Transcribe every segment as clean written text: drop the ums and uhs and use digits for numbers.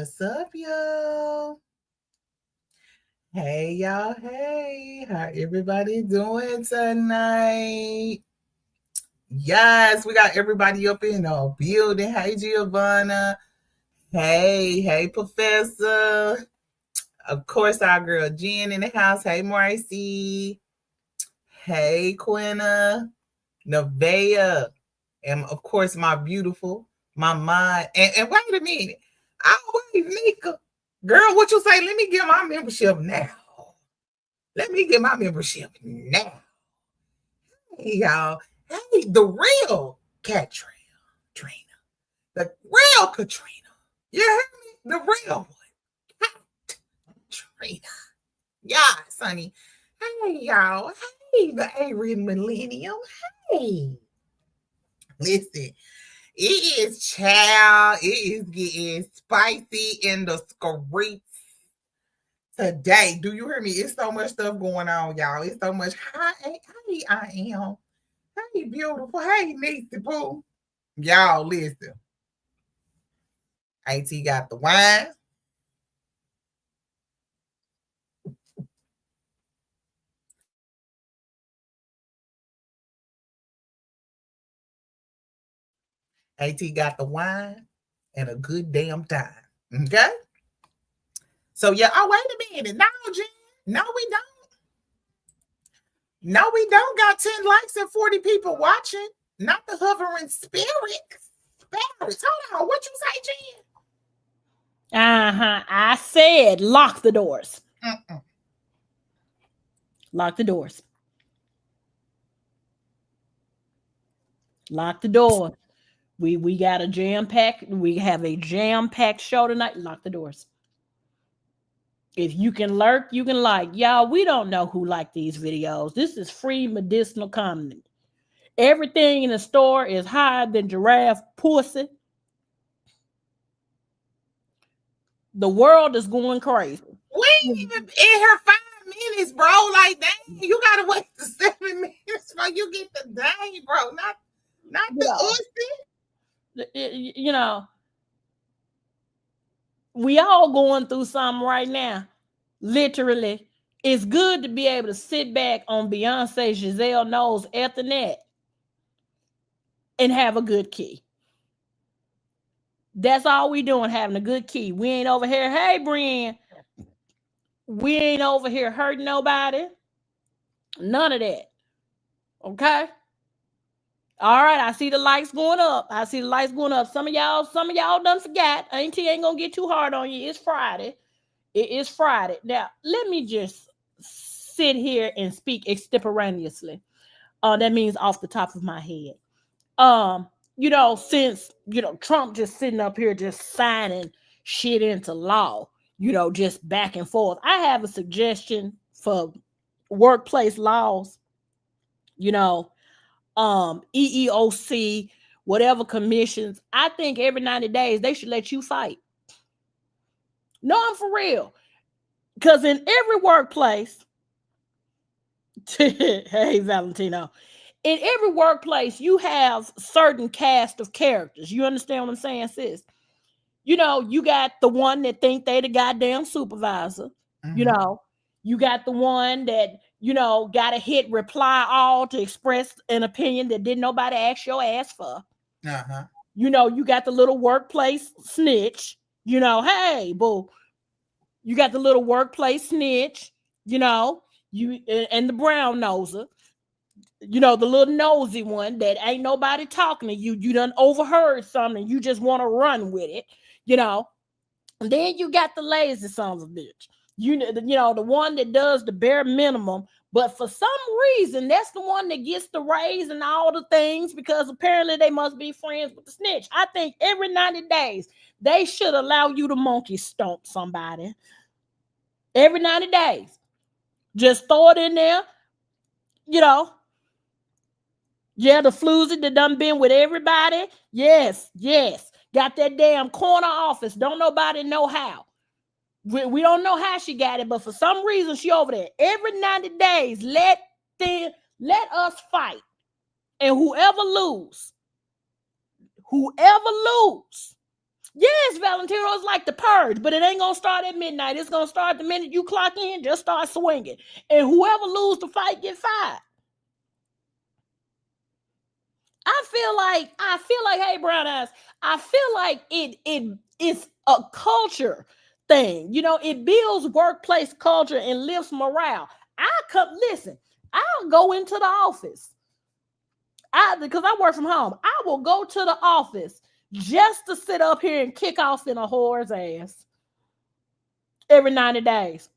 What's up, y'all? Hey, y'all. Hey, how everybody doing tonight? Yes, we got everybody up in the building. Hey, Giovanna. Hey, Professor. Of course, our girl Jen in the house. Hey, Marcy. Hey, Quinna. Nevaeh. And of course, my beautiful, my mind. And wait a minute. Wait, Nika. Girl, what you say? Let me get my membership now. Let me get my membership now. Hey, y'all. Hey, the real Katrina. Trina. The real Katrina. You hear me? The real one. Katrina. Yeah, Sonny. Hey, y'all. Hey, the Aryan Millennium. Hey. Listen, it is child. It is getting spicy in the streets today. Do you hear me? It's so much stuff going on, y'all. It's so much. Hey, I am. Hey, beautiful. Hey, Niecy Pooh. Y'all, listen. AT got the wine. AT got the wine and a good damn time. Okay? So, yeah. Oh, wait a minute. No, Jen. No, we don't. No, we don't got 10 likes and 40 people watching. Not the hovering spirits. Spirits. Hold on. What you say, Jen? I said lock the doors. Mm-mm. Lock the doors. Lock the door. We got a jam packed. We have a jam packed show tonight. Lock the doors. If you can lurk, you can like. Y'all, we don't know who like these videos. This is free medicinal content. Everything in the store is higher than giraffe pussy. The world is going crazy. We ain't even in here 5 minutes, bro. Like, dang, you gotta wait the 7 minutes before you get the dang, bro. Not the ussy. You know, we all going through something right now. Literally, it's good to be able to sit back on Beyonce, Giselle Knowles, Ethernet, and have a good key. That's all we doing, having a good key. We ain't over here, hey, Brian. We ain't over here hurting nobody. None of that. Okay? All right, I see the lights going up. I see the lights going up. Some of y'all done forgot. Auntie ain't gonna get too hard on you. It's Friday. It is Friday. Now, let me just sit here and speak extemporaneously. That means off the top of my head. Since Trump just sitting up here just signing shit into law, just back and forth. I have a suggestion for workplace laws, EEOC, whatever commissions. I think every 90 days they should let you fight. No, I'm for real. Because in every workplace, hey, Valentino, in every workplace, you have certain cast of characters. You understand what I'm saying, sis? You got the one that think they the goddamn supervisor. Mm-hmm. You got the one that, got to hit reply all to express an opinion that didn't nobody ask your ass for. Uh-huh. You got the little workplace snitch. Hey, boo. You got the little workplace snitch, you and the brown noser. The little nosy one that ain't nobody talking to you. You done overheard something. You just want to run with it, And then you got the lazy sons of bitch. The one that does the bare minimum, but for some reason, that's the one that gets the raise and all the things because apparently they must be friends with the snitch. I think every 90 days, they should allow you to monkey stomp somebody. Every 90 days. Just throw it in there, you know. Yeah, the floozy that done been with everybody. Yes. Got that damn corner office. Don't nobody know how. We don't know how she got it, but for some reason she over there. Every 90 days, let us fight. And whoever lose, Yes, Valentino is like the purge, but it ain't gonna start at midnight. It's gonna start the minute you clock in. Just start swinging, and whoever lose the fight get fired. Hey, brown eyes, I feel like it's a culture thing. You know, it builds workplace culture and lifts morale. Listen, I'll go into the office. Because I work from home. I will go to the office just to sit up here and kick off in a whore's ass every 90 days.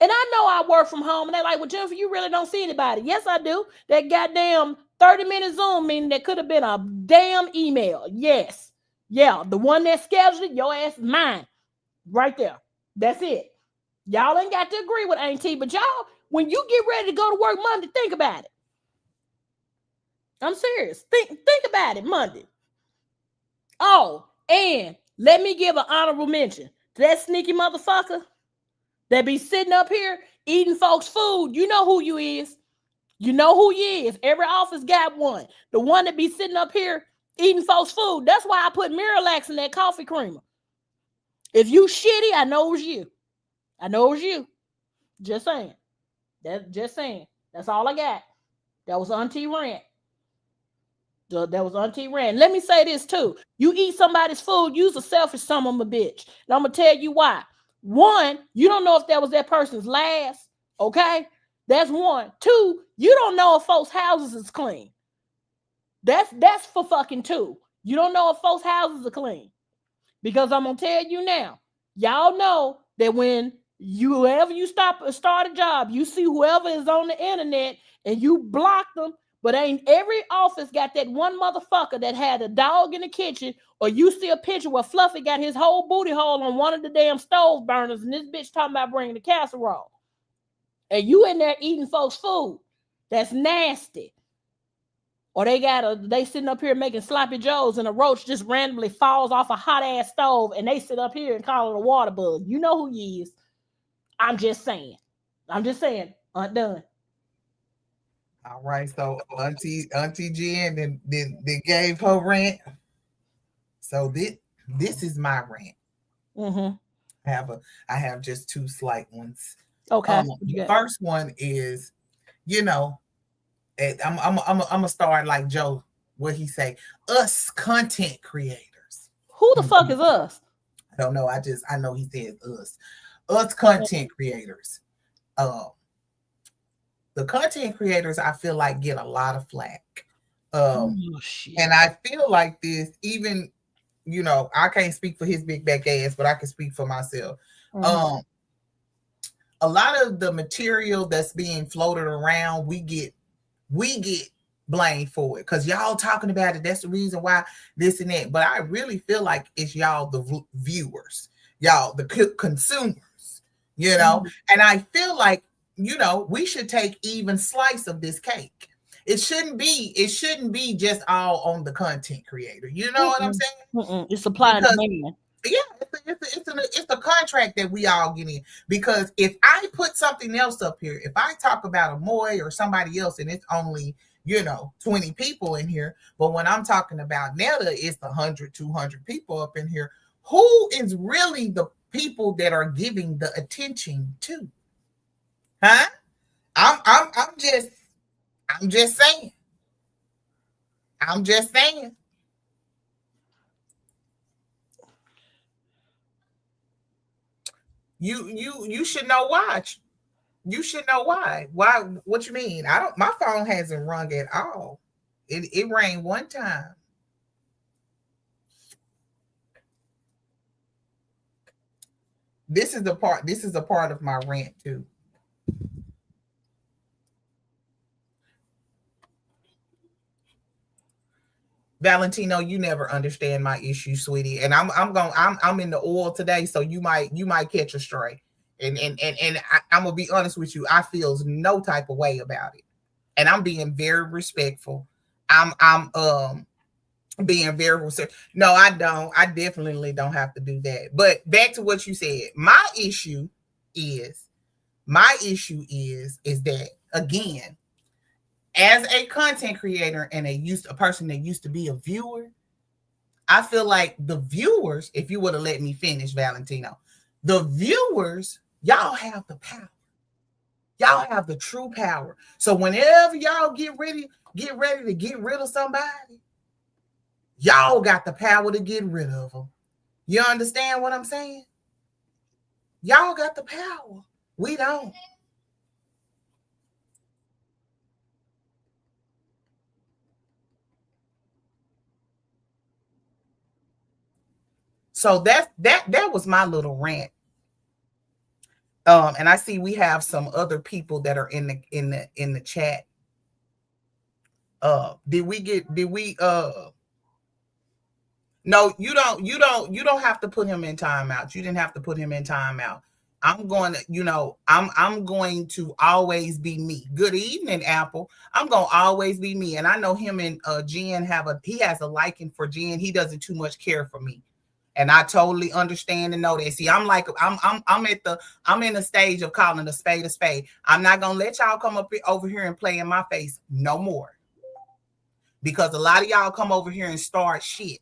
And I know I work from home, and they're like, well, Jennifer, you really don't see anybody. Yes, I do. That goddamn 30-minute Zoom meeting that could have been a damn email. Yes. Yeah, the one that scheduled it, your ass is mine. Right there. That's it. Y'all ain't got to agree with Auntie, but y'all, when you get ready to go to work Monday, think about it. I'm serious. Think about it Monday. Oh, and let me give an honorable mention to that sneaky motherfucker that be sitting up here eating folks' food. You know who you is. You know who you is. Every office got one. The one that be sitting up here eating folks' food. That's why I put Miralax in that coffee creamer. If you shitty, I know it was you. I know it was you. Just saying. Just saying. That's all I got. That was Auntie Rant. That was Auntie Rand. Let me say this too. You eat somebody's food, you's a selfish son of a bitch. And I'm gonna tell you why. One, you don't know if that was that person's last. Okay, that's one. Two, you don't know if folks' houses is clean. That's for fucking two. You don't know if folks' houses are clean. Because I'm gonna tell you now, y'all know that when whoever you start a job, you see whoever is on the internet and you block them, but ain't every office got that one motherfucker that had a dog in the kitchen, or you see a picture where Fluffy got his whole booty hole on one of the damn stove burners, and this bitch talking about bringing the casserole, and you in there eating folks' food. That's nasty. Or they sitting up here making sloppy joes and a roach just randomly falls off a hot ass stove and they sit up here and call it a water bug. You know who he is. I'm just saying. Undone. All right, so Auntie Jen then gave her rant. So this is my rant. Mm-hmm. I have just two slight ones. Okay. The first one is, you know, I'm gonna start like Joe. What he say? Us content creators. Who the fuck is us? I don't know. I know he says us. Us content creators. Um, the content creators I feel like get a lot of flack. Shit. And I feel like this, even, you know, I can't speak for his big back ass, but I can speak for myself. Mm-hmm. A lot of the material that's being floated around, we get blamed for it because y'all talking about it. That's the reason why this and that. But I really feel like it's y'all, the viewers, y'all, the consumers, you know. And I feel like, you know, we should take even slice of this cake. It shouldn't be just all on the content creator. You know what I'm saying? It's supply and demand. Yeah, it's a contract that we all get in. Because if I put something else up here, if I talk about a Moy or somebody else, and it's only, you know, 20 people in here, but when I'm talking about Netta, it's 100, 200 people up in here. Who is really the people that are giving the attention to? Huh? I'm just saying. I'm just saying. You should know why. You should know why. Why? What you mean? I don't. My phone hasn't rung at all. It rang one time. This is the part. This is a part of my rant too. Valentino, you never understand my issue, sweetie. And I'm in the oil today, so you might catch a stray. And I'm gonna be honest with you. I feels no type of way about it, and I'm being very respectful. I'm being very respectful. No, I don't. I definitely don't have to do that. But back to what you said. Is my issue is that, again, as a content creator and a person that used to be a viewer, I feel like the viewers, if you would have let me finish, Valentino, the viewers, y'all have the power. Y'all have the true power. So whenever y'all get ready to get rid of somebody, y'all got the power to get rid of them. You understand what I'm saying? Y'all got the power. We don't. So that was my little rant. And I see we have some other people that are in the chat. Did we No, you don't have to put him in timeout. You didn't have to put him in timeout. I'm going to always be me. Good evening, Apple. I'm gonna always be me. And I know him and Jen he has a liking for Jen. He doesn't too much care for me. And I totally understand and know that. See, I'm in the stage of calling a spade a spade. I'm not gonna let y'all come up over here and play in my face no more. Because a lot of y'all come over here and start shit.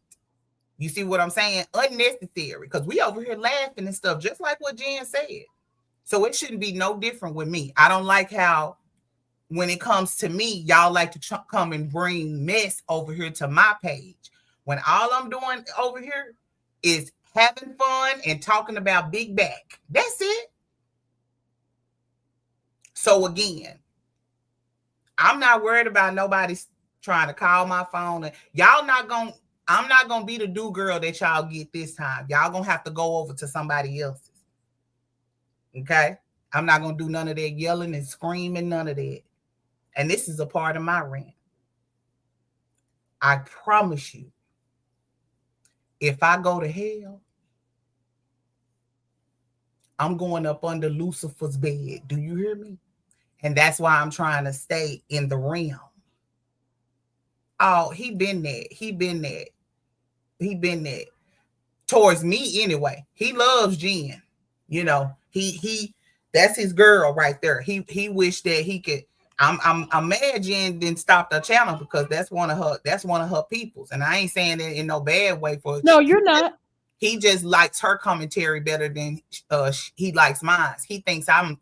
You see what I'm saying? Unnecessary. Because we over here laughing and stuff, just like what Jen said. So it shouldn't be no different with me. I don't like how when it comes to me, y'all like to come and bring mess over here to my page. When all I'm doing over here is having fun and talking about big back. That's it. So again, I'm not worried about nobody trying to call my phone. I'm not gonna be the do girl that y'all get this time. Y'all gonna have to go over to somebody else's. Okay? I'm not gonna do none of that yelling and screaming, none of that. And this is a part of my rant. I promise you, if I go to hell, I'm going up under Lucifer's bed. Do you hear me? And that's why I'm trying to stay in the realm. Oh, he been there. He been there. He been there. Towards me anyway. He loves Jen. You know, he that's his girl right there. He wished that he could. I'm mad Jen didn't stop the channel because that's one of her peoples. And I ain't saying it in no bad way for No, you're not. He just likes her commentary better than he likes mine. He thinks I'm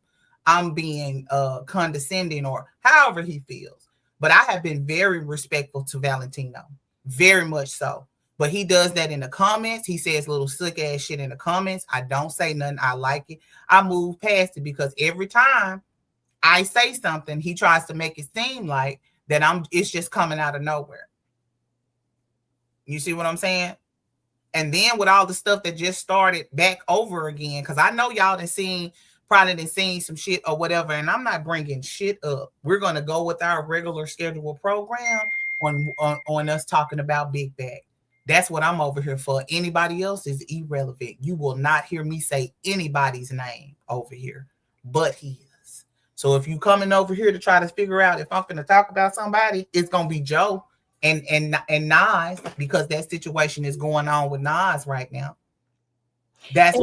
being condescending or however he feels. But I have been very respectful to Valentino, very much so. But he does that in the comments. He says little sick ass shit in the comments. I don't say nothing. I like it. I move past it because every time I say something, he tries to make it seem like that it's just coming out of nowhere. You see what I'm saying? And then with all the stuff that just started back over again, because I know y'all probably seen some shit or whatever, and I'm not bringing shit up. We're going to go with our regular scheduled program on us talking about Big Bag. That's what I'm over here for. Anybody else is irrelevant. You will not hear me say anybody's name over here but his. So if you coming over here to try to figure out if I'm going to talk about somebody, it's going to be Joe and Nas, because that situation is going on with Nas right now. That's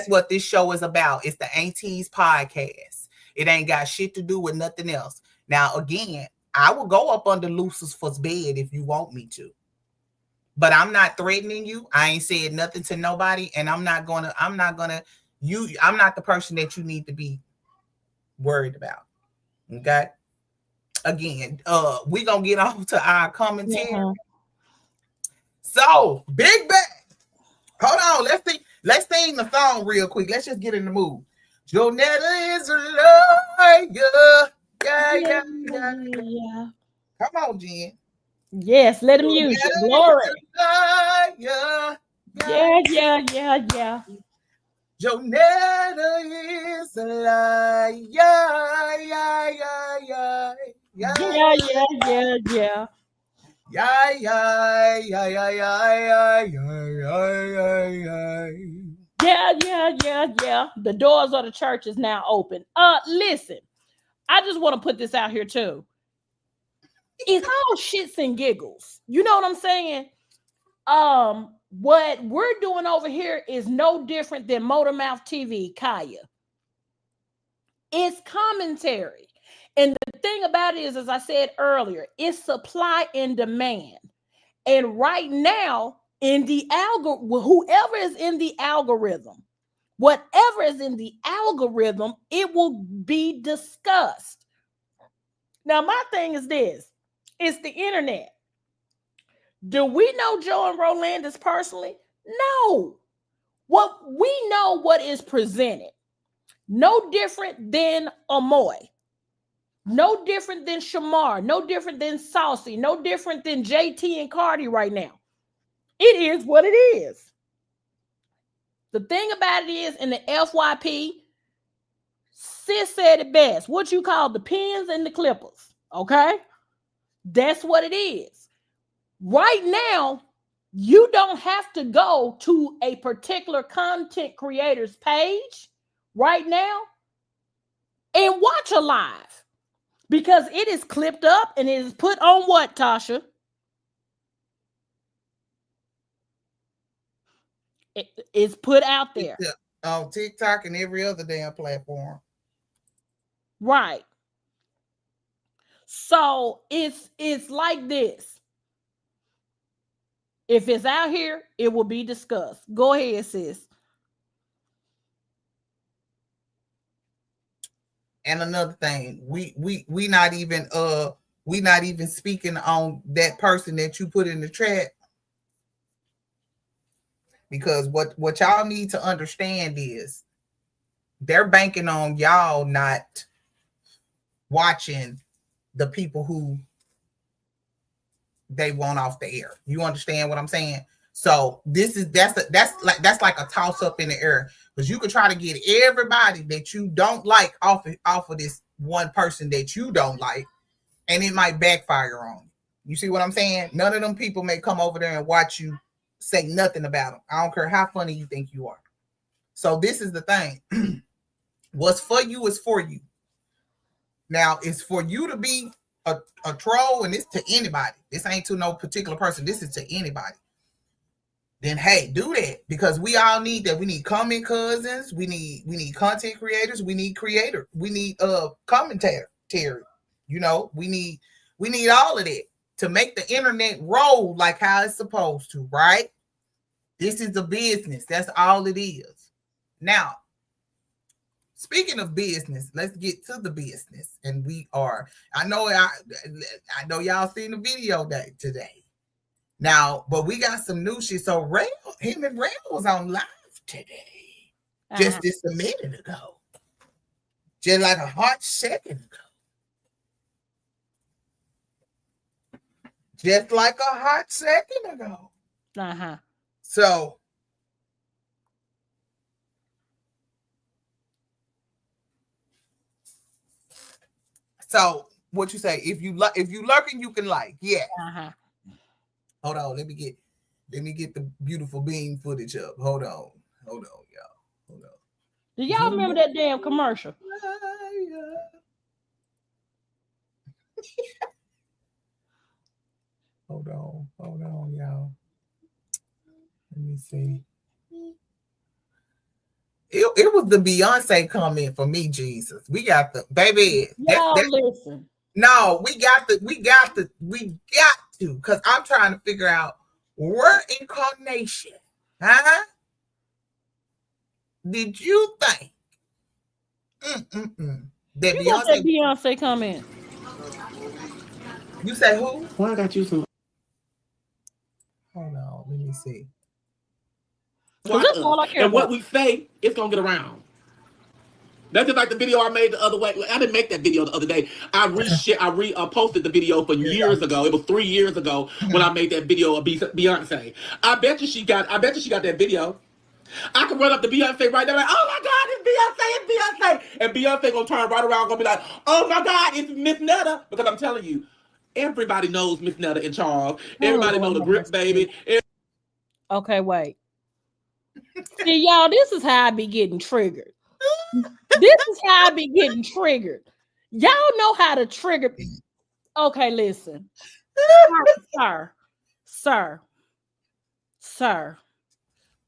what this show is about. It's the Aunties podcast. It ain't got shit to do with nothing else. Now, again, I will go up under Lucifer's bed if you want me to. But I'm not threatening you. I ain't said nothing to nobody. And I'm not the person that you need to be worried about. Okay. Again, we gonna get on to our commentary. Yeah. So, Big Bang. Hold on, let's sing the song real quick. Let's just get in the mood. Jonetta is a liar. Yeah. Come on, Jen. Yes, let him use you. Glory. Yeah. Jonetta is a liar. Yeah. Yeah. The doors of the church is now open. Listen, I just want to put this out here too. It's all shits and giggles. You know what I'm saying? What we're doing over here is no different than Motormouth TV, Kaya. It's commentary. And the thing about it is, as I said earlier, it's supply and demand. And right now, in the whoever is in the algorithm, whatever is in the algorithm, it will be discussed. Now, my thing is this: it's the internet. Do we know Joe and Rolandis personally? No. What we know, what is presented, no different than Amoy, no different than Shamar, no different than Saucy, no different than JT and Cardi right now. It is what it is. The thing about it is, in the FYP, Sis said it best. What you call the pins and the clippers. Okay? That's what it is. Right now, you don't have to go to a particular content creator's page right now and watch a live, because it is clipped up and it is put on what, Tasha? It's put out there. On TikTok and every other damn platform. Right. So it's like this. If it's out here, it will be discussed. Go ahead, sis. And another thing, we not even speaking on that person that you put in the chat, because what y'all need to understand is they're banking on y'all not watching the people who they want off the air. You understand what I'm saying? So that's like a toss up in the air, because you could try to get everybody that you don't like off of this one person that you don't like, and it might backfire on you. You see what I'm saying? None of them people may come over there and watch you say nothing about them. I don't care how funny you think you are. So this is the thing. What's for you is for you. Now, it's for you to be a troll, and it's to anybody. This ain't to no particular person. This is to anybody. Then hey, do that, because we all need that. We need comment cousins. We need content creators. We need creator. We need commentator. You know, we need all of that to make the internet roll like how it's supposed to, right? This is a business. That's all it is. Now, speaking of business, let's get to the business. And I know y'all seen the video today. Now, but we got some new shit. So him and Ray was on live today. Just a minute ago. Just like a hot second ago. Just like a hot second ago. So what you say? If you lurking, you can like. Yeah. Hold on. Let me get the beautiful bean footage up. Hold on, y'all. Hold on. Do y'all remember that damn commercial? Hold on, y'all. Let me see. It was the Beyonce comment for me, Jesus. We got the baby. Listen. No, we got to, because I'm trying to figure out where incarnation, huh? Did you think that Beyonce comment? You say who? Well, I got you some. Hold on, let me see. And what we say, it's gonna get around. That's just like the video I made the other way. I didn't make that video the other day. I posted the video from years ago. It was 3 years ago when I made that video of Beyonce. I bet you she got that video. I can run up to Beyonce right now like, oh my God, it's Beyonce. And Beyonce gonna turn right around, gonna be like, oh my God, it's Miss Netta. Because I'm telling you, everybody knows Miss Netta and Charles. Everybody knows the Grip Baby. Okay, wait. See, y'all, this is how I be getting triggered. This is how I be getting triggered. Y'all know how to trigger. Okay, listen. Sir.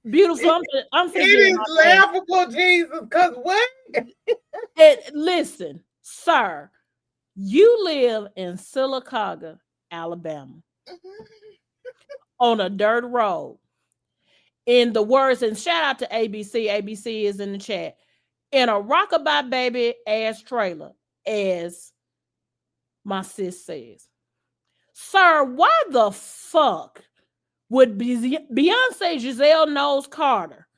Beautiful. I'm it is laughable, Jesus, because what? Listen, sir, you live in Chilleeeeee, Alabama. on a dirt road. In the words, and shout out to ABC. ABC is in the chat. In a rockabye baby ass trailer, as my sis says. Sir, why the fuck would Beyonce Giselle Knowles Carter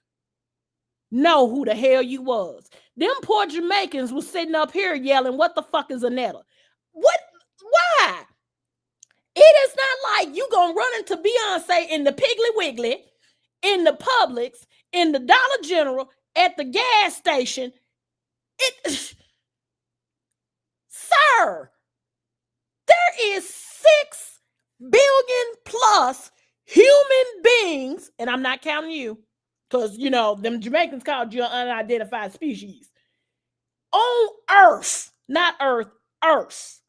know who the hell you was? Them poor Jamaicans was sitting up here yelling, what the fuck is Anetta? What? Why? It is not like you gonna run into Beyonce in the Piggly Wiggly, in the Publix, in the Dollar General, at the gas station. Sir, there is 6 billion plus human beings, and I'm not counting you, because, you know, them Jamaicans called you an unidentified species, on Earth, not Earth, Earth.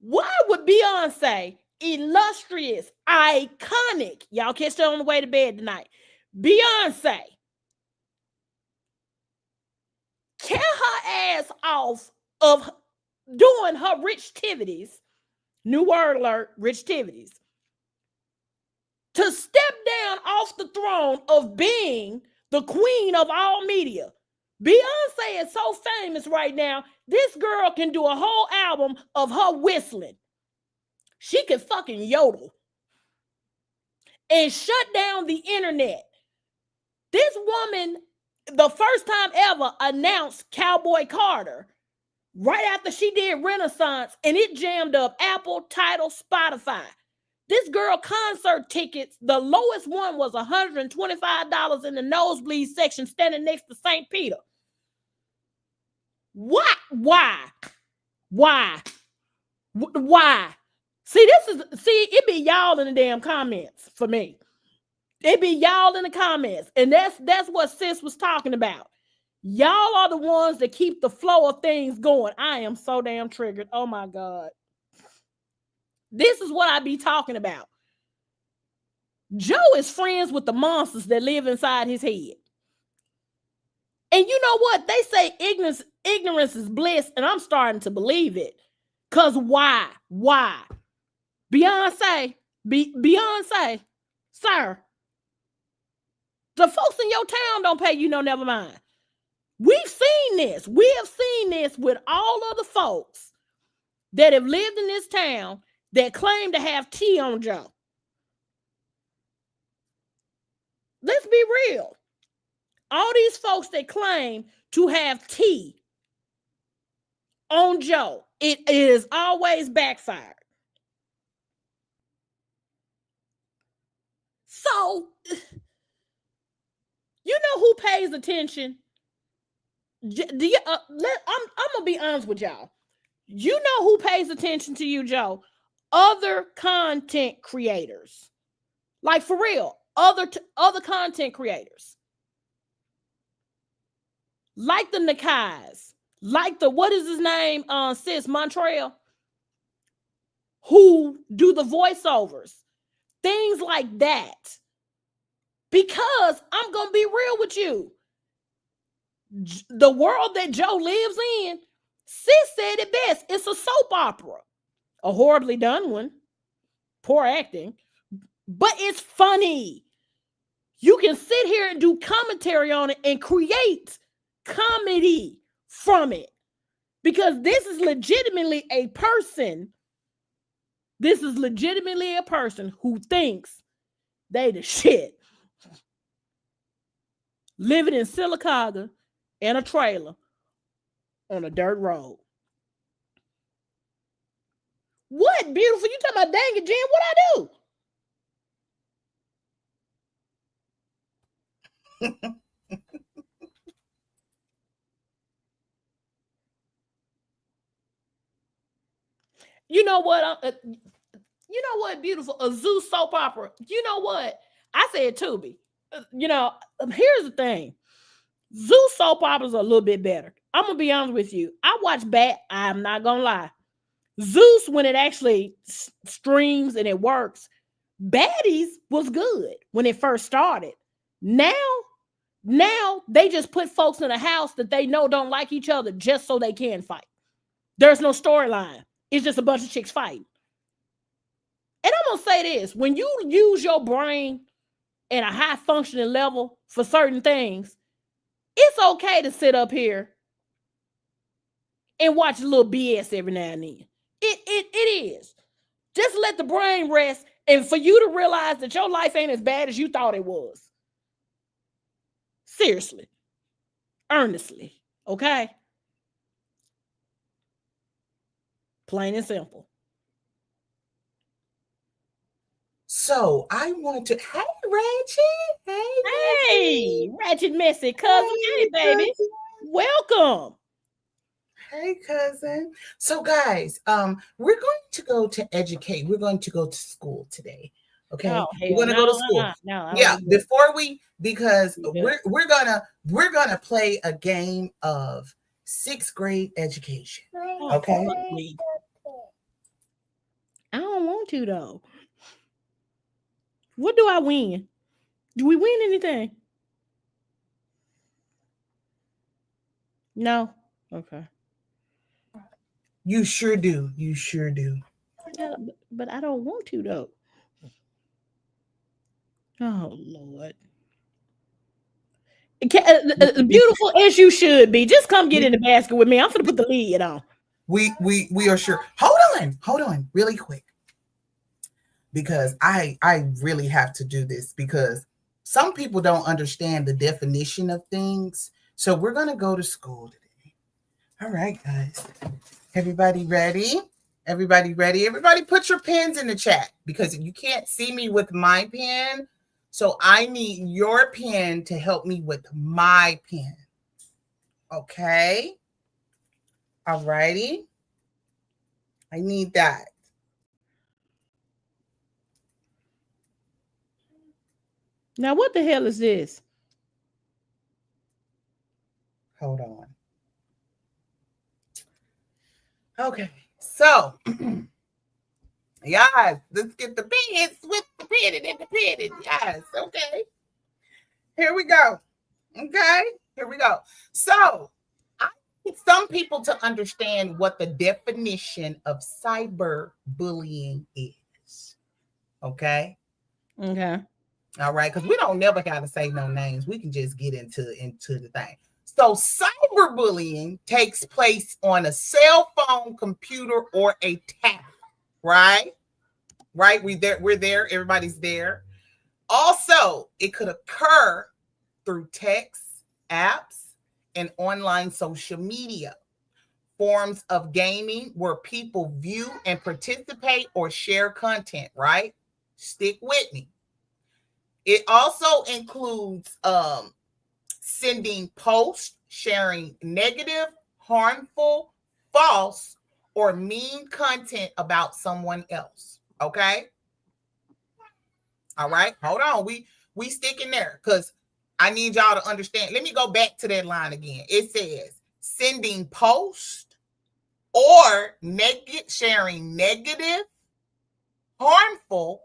Why would Beyonce, illustrious, iconic, y'all catch her on the way to bed tonight, Beyonce, care her ass off of doing her rich activities, new word alert, rich activities, to step down off the throne of being the queen of all media? Beyonce is so famous right now, this girl can do a whole album of her whistling. She can fucking yodel and shut down the internet. This woman, the first time ever, announced Cowboy Carter right after she did Renaissance, and it jammed up Apple, Tidal, Spotify. This girl concert tickets, the lowest one was $125 in the nosebleed section standing next to St. Peter. What? Why? See, it be y'all in the damn comments for me. It be y'all in the comments. And that's what sis was talking about. Y'all are the ones that keep the flow of things going. I am so damn triggered. Oh my God. This is what I be talking about. Joe is friends with the monsters that live inside his head. And you know what? They say ignorance is bliss, and I'm starting to believe it. Because why? Beyonce, sir, the folks in your town don't pay you no never mind. We've seen this. We have seen this with all of the folks that have lived in this town that claim to have tea on Joe. Let's be real. All these folks that claim to have tea on Joe, it is always backfired. So, you know who pays attention? I'm gonna be honest with y'all. You know who pays attention to you, Joe? Other content creators. Like, for real, other content creators. Like the Nakais, like the, what is his name, sis, Montreal, who do the voiceovers, things like that. Because I'm going to be real with you. The world that Joe lives in, sis said it best. It's a soap opera. A horribly done one. Poor acting. But it's funny. You can sit here and do commentary on it and create comedy from it. Because this is legitimately a person. This is legitimately a person who thinks they the shit. Living in Silicaga in a trailer on a dirt road. What, beautiful? You talking about dang it, Jen? What I do? You know what? You know what, beautiful? A Zeus soap opera. You know what? I said Tubi. Here's the thing. Zeus soap operas are a little bit better. I'm going to be honest with you. I watch Bat. I'm not going to lie. Zeus, when it actually streams and it works, Baddies was good when it first started. Now they just put folks in a house that they know don't like each other just so they can fight. There's no storyline. It's just a bunch of chicks fighting. And I'm gonna say this: when you use your brain at a high functioning level for certain things, it's okay to sit up here and watch a little BS every now and then. It is. Just let the brain rest, and for you to realize that your life ain't as bad as you thought it was. Seriously. Earnestly. Okay? Plain and simple. So I wanted to, hey Reggie, Hey, ratchet messy cousin. Hey, baby. cousin. Welcome. Hey cousin. So guys, we're going to go to educate. We're going to go to school today. Okay, Oh, we're hell gonna go to no, school. no, Yeah, before we, because Yeah. we're gonna play a game of 6th grade education. Oh, Okay. fuck me. I don't want to though. What do I win? Do we win anything? No. Okay. You sure do. You sure do. Yeah, but I don't want to though. Oh Lord. Beautiful as you should be. Just come get in the basket with me. I'm gonna put the lid on. We are sure. Hold on, really quick. Because I really have to do this because some people don't understand the definition of things. So we're gonna go to school today. All right, guys. Everybody ready? Everybody ready? Everybody put your pens in the chat because you can't see me with my pen. So I need your pen to help me with my pen. Okay. All righty. I need that. Now what the hell is this? Hold on. Okay. So yes, let's get the pens with the pen and the pen. Yes, okay. Here we go. Okay, here we go. So I need some people to understand what the definition of cyberbullying is. Okay. Okay. All right, because we don't never gotta say no names. We can just get into the thing. So cyberbullying takes place on a cell phone, computer, or a tablet. Right? Right? We're there. Everybody's there. Also, it could occur through text, apps, and online social media. Forms of gaming where people view and participate or share content, right? Stick with me. It also includes sending posts, sharing negative, harmful, false, or mean content about someone else. Okay. All right. Hold on. We stick in there because I need y'all to understand. Let me go back to that line again. It says sending post or sharing negative, harmful,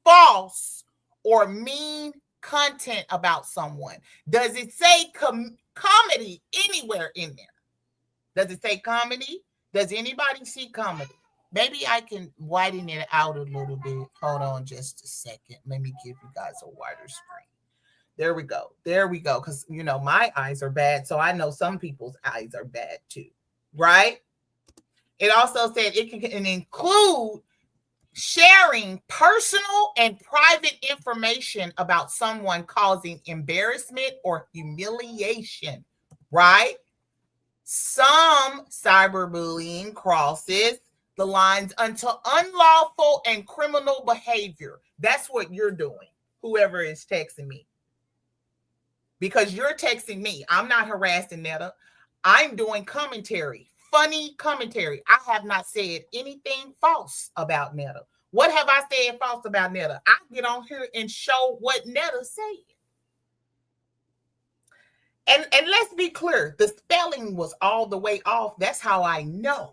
false, or mean content about someone. Does it say comedy anywhere in there? Does it say comedy? Does anybody see comedy? Maybe I can widen it out a little bit. Hold on just a second. Let me give you guys a wider screen. There we go. There we go. Because, my eyes are bad. So I know some people's eyes are bad too. Right? It also said it can include sharing personal and private information about someone causing embarrassment or humiliation. Right? Some cyberbullying crosses the lines into unlawful and criminal behavior. That's what you're doing, whoever is texting me. Because you're texting me. I'm not harassing Netta. I'm doing commentary, funny commentary. I have not said anything false about Netta. What have I said false about Netta? I get on here and show what Netta said. And let's be clear, the spelling was all the way off. That's how I know.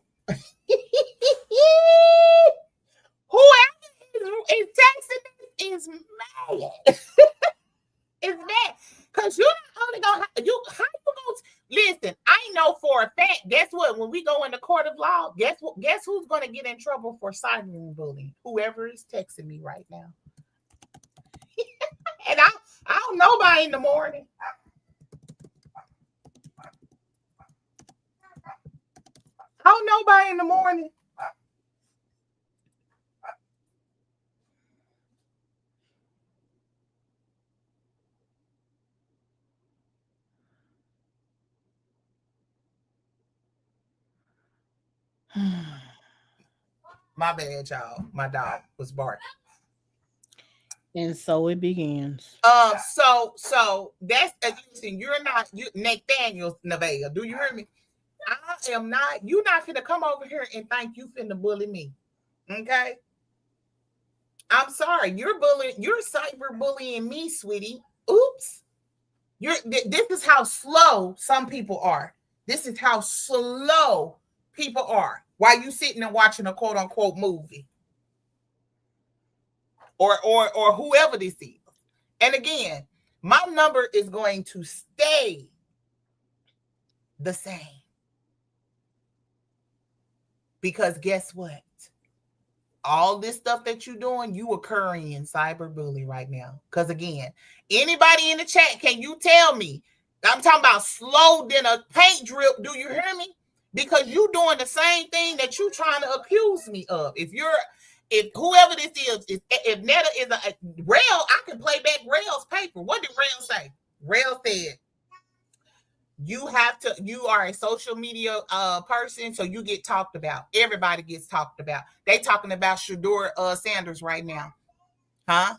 Whoever is texting is mad. Is mad. Because you're not only gonna listen, I know for a fact guess what? When we go in the court of law, guess what? Guess who's going to get in trouble for cyberbullying? Whoever is texting me right now. And I don't know by in the morning. I don't know by in the morning. My bad, y'all. My dog was barking. And so it begins. So that's listen, you Nathaniel Nevada. Do you hear me? I am not, you're not finna come over here and think you finna bully me. Okay? I'm sorry, you're cyber bullying me, sweetie. Oops. This is how slow some people are. This is how slow people are while you sitting and watching a quote unquote movie. Or whoever this is. And again, my number is going to stay the same. Because guess what? All this stuff that you're doing, you occurring in cyberbullying right now. Because again, anybody in the chat, can you tell me? I'm talking about slow than a paint drip. Do you hear me? Because you doing the same thing that you trying to accuse me of. If whoever this is, if Netta is a Rail, I can play back Rail's paper. What did Rail say? Rail said, you are a social media person, so you get talked about. Everybody gets talked about. They talking about Shador Sanders right now. Huh?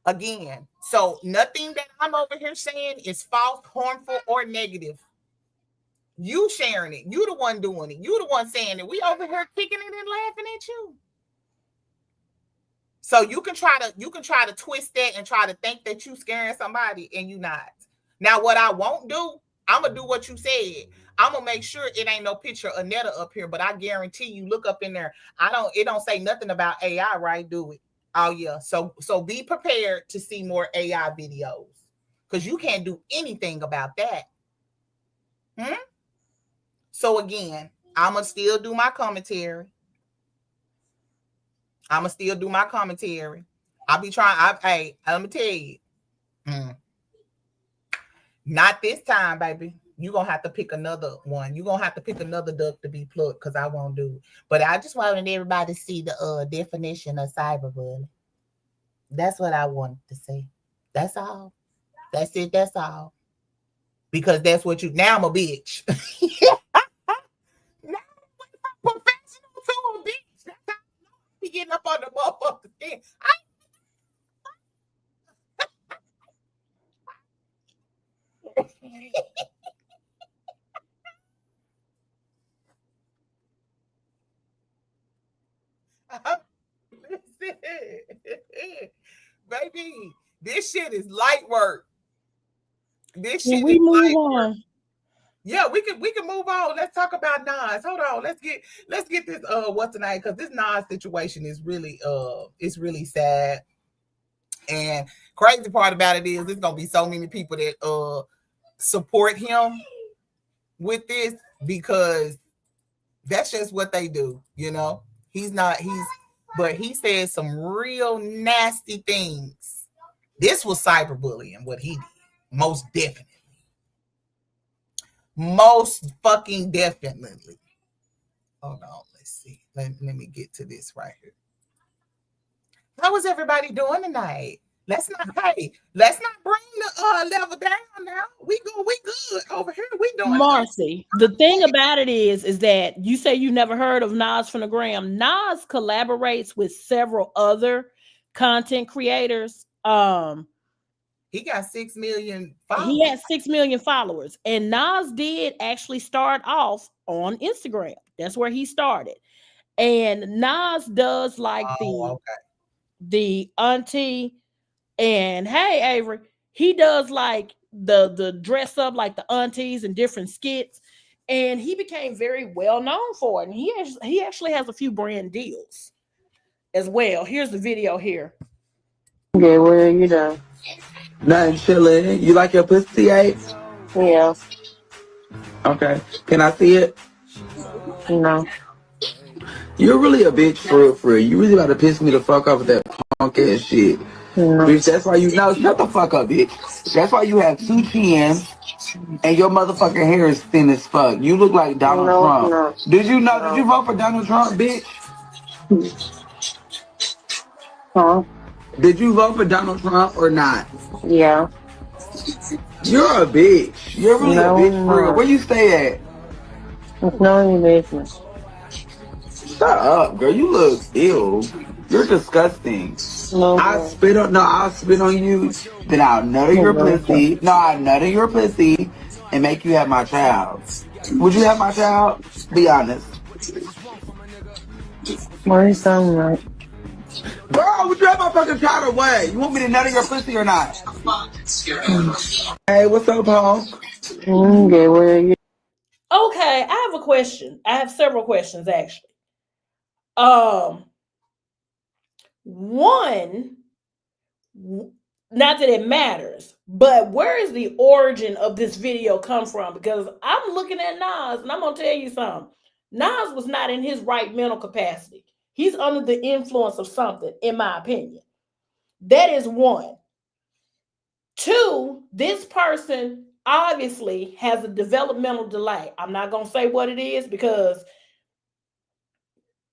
Again, so nothing that I'm over here saying is false, harmful, or negative. You sharing it. You the one doing it. You the one saying it. We over here kicking it and laughing at you. So you can try to twist that and try to think that you scaring somebody and you not. Now, what I won't do, I'm gonna do what you said. I'm gonna make sure it ain't no picture of Netta up here, but I guarantee you look up in there. It don't say nothing about AI, right? Do it. Oh yeah. So be prepared to see more AI videos because you can't do anything about that. So again, I'ma still do my commentary. I'll be trying. Hey, let me tell you. Not this time, baby. You're going to have to pick another one. You're going to have to pick another duck to be plucked because I won't do it. But I just wanted everybody to see the definition of cyberbullying. That's what I wanted to say. That's all. That's it. That's all. Because that's what now I'm a bitch. Now I'm professional to a bitch. That's how I be getting up on the motherfucking thing. Listen, baby, this shit is light work. This shit is light work. Yeah, we can move on. Let's talk about Nas. Hold on. Let's get this what's the name? Because this Nas situation is really it's really sad. And crazy part about it is there's gonna be so many people that support him with this because that's just what they do, you know. But he said some real nasty things. This was cyberbullying, what he did. Most definitely. Most fucking definitely. Hold on, let's see. Let me get to this right here. How is everybody doing tonight? Let's not bring the level down now. We good over here. We doing Marcy. The thing about it is that you say you never heard of Nas from the Gram. Nas collaborates with several other content creators. He got 6 million followers. He has 6 million followers. And Nas did actually start off on Instagram. That's where he started. And Nas does like the auntie. And hey, Avery, he does like the dress up like the aunties and different skits. And he became very well known for it. And he actually has a few brand deals as well. Here's the video here. Okay, what are you doing? Nothing, chilling. You like your pussy ate? Yeah. Okay. Can I see it? No. You're really a bitch for real. You really about to piss me the fuck off with that punk ass shit. No. Bitch, that's why you know. Shut the fuck up, bitch. That's why you have two chins and your motherfucking hair is thin as fuck. You look like Donald No, it's Trump. not. Did you know? Did you No. vote for Donald Trump, bitch? Huh? Did you vote for Donald Trump or not? Yeah. You're a bitch. You're really a No, bitch I'm for real. Where not. you stay at? It's none of your business. Shut up, girl. You look ill. You're disgusting. No, I'll spit on you, then I'll nutter your no. pussy. No, I'll nutter your pussy and make you have my child. Would you have my child? Be honest. What are you talking about? Girl, would you have my fucking child or what? You want me to nutter your pussy or not? Hey, what's up, Paul? Okay, where you? Okay, I have a question. I have several questions actually. Um, One, not that it matters, but where is the origin of this video come from? Because I'm looking at Nas and I'm gonna tell you something. Nas was not in his right mental capacity. He's under the influence of something, in my opinion. That is one. Two, this person obviously has a developmental delay. I'm not gonna say what it is because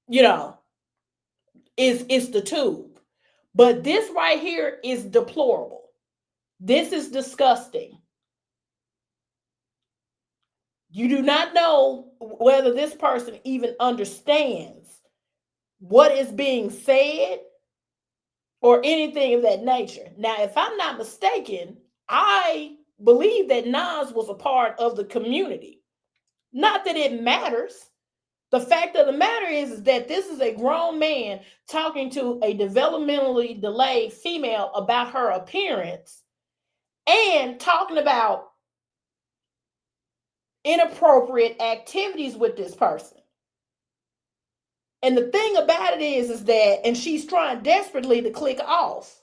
you know it's the tube. But this right here is deplorable. This is disgusting. You do not know whether this person even understands what is being said or anything of that nature. Now, if I'm not mistaken, I believe that Nas was a part of the community. Not that it matters. The fact of the matter is that this is a grown man talking to a developmentally delayed female about her appearance and talking about inappropriate activities with this person. And the thing about it is that, and she's trying desperately to click off.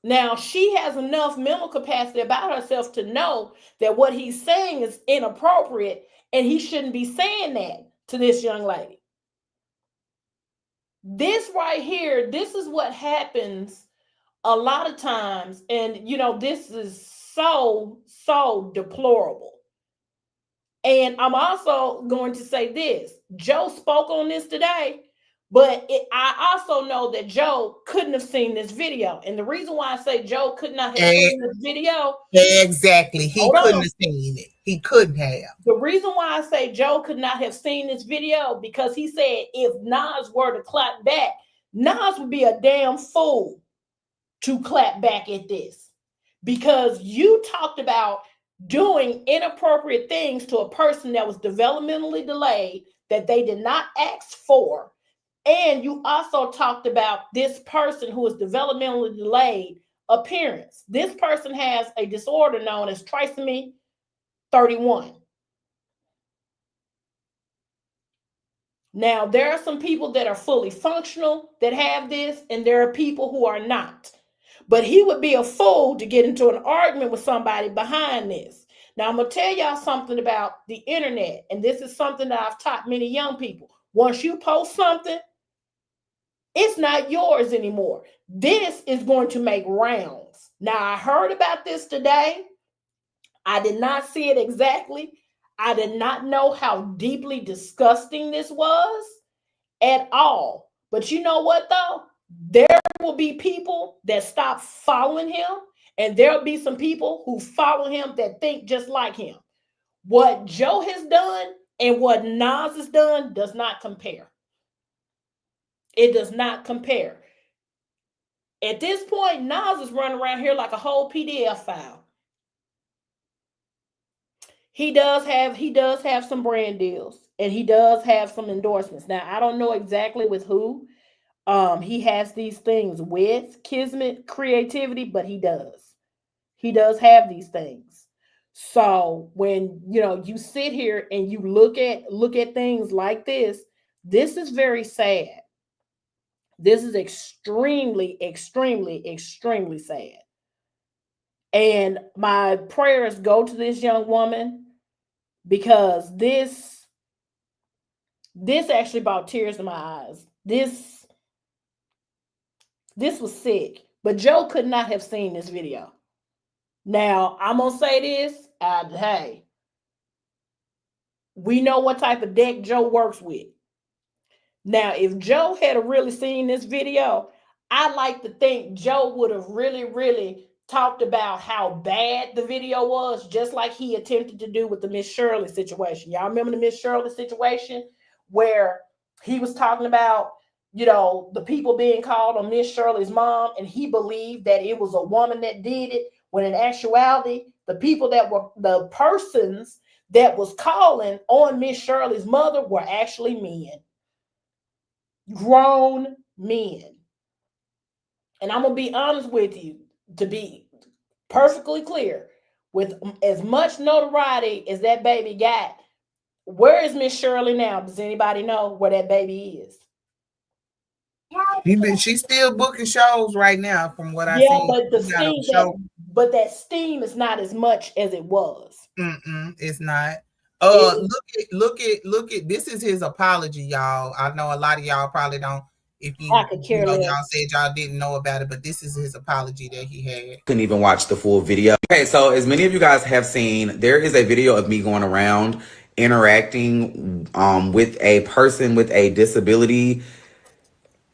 Now, she has enough mental capacity about herself to know that what he's saying is inappropriate and he shouldn't be saying that to this young lady. This right here, this is what happens a lot of times. And, this is so deplorable. And I'm also going to say this. Joe spoke on this today, but I also know that Joe couldn't have seen this video. And the reason why I say Joe could not have seen this video. Exactly. He Hold couldn't on. have seen it. He couldn't have. The reason why I say Joe could not have seen this video, because he said if Nas were to clap back, Nas would be a damn fool to clap back at this. Because you talked about doing inappropriate things to a person that was developmentally delayed that they did not ask for. And you also talked about this person who is developmentally delayed appearance. This person has a disorder known as trisomy 31. Now, there are some people that are fully functional that have this, and there are people who are not. But he would be a fool to get into an argument with somebody behind this. Now, I'm going to tell y'all something about the internet, and this is something that I've taught many young people. Once you post something, it's not yours anymore. This is going to make rounds. Now, I heard about this today. I did not see it exactly. I did not know how deeply disgusting this was at all. But you know what, though? There will be people that stop following him, and there'll be some people who follow him that think just like him. What Joe has done and what Nas has done does not compare. It does not compare. At this point, Nas is running around here like a whole PDF file. He does have some brand deals, and he does have some endorsements. Now, I don't know exactly with who. He has these things with Kismet Creativity, but he does. He does have these things. So when you sit here and you look at things like this is very sad. This is extremely, extremely, extremely sad. And my prayers go to this young woman because this actually brought tears to my eyes. This was sick. But Joe could not have seen this video. Now, I'm going to say this. Hey, we know what type of deck Joe works with. Now, if Joe had really seen this video, I like to think Joe would have really talked about how bad the video was, just like he attempted to do with the Miss Shirley situation. Y'all remember the Miss Shirley situation where he was talking about, the people being called on Miss Shirley's mom, and he believed that it was a woman that did it, when in actuality, the persons that was calling on Miss Shirley's mother were actually men. Grown men. And I'm going to be honest with you, to be perfectly clear, with as much notoriety as that baby got, where is Miss Shirley now? Does anybody know where that baby is? She's still booking shows right now, from what I Yeah, seen. but that steam is not as much as it was. It's not. Look at this is his apology, y'all. I know a lot of y'all probably don't. If I could care less. y'all said y'all didn't know about it, but this is his apology that he had. Couldn't even watch the full video. Okay, so as many of you guys have seen, there is a video of me going around interacting with a person with a disability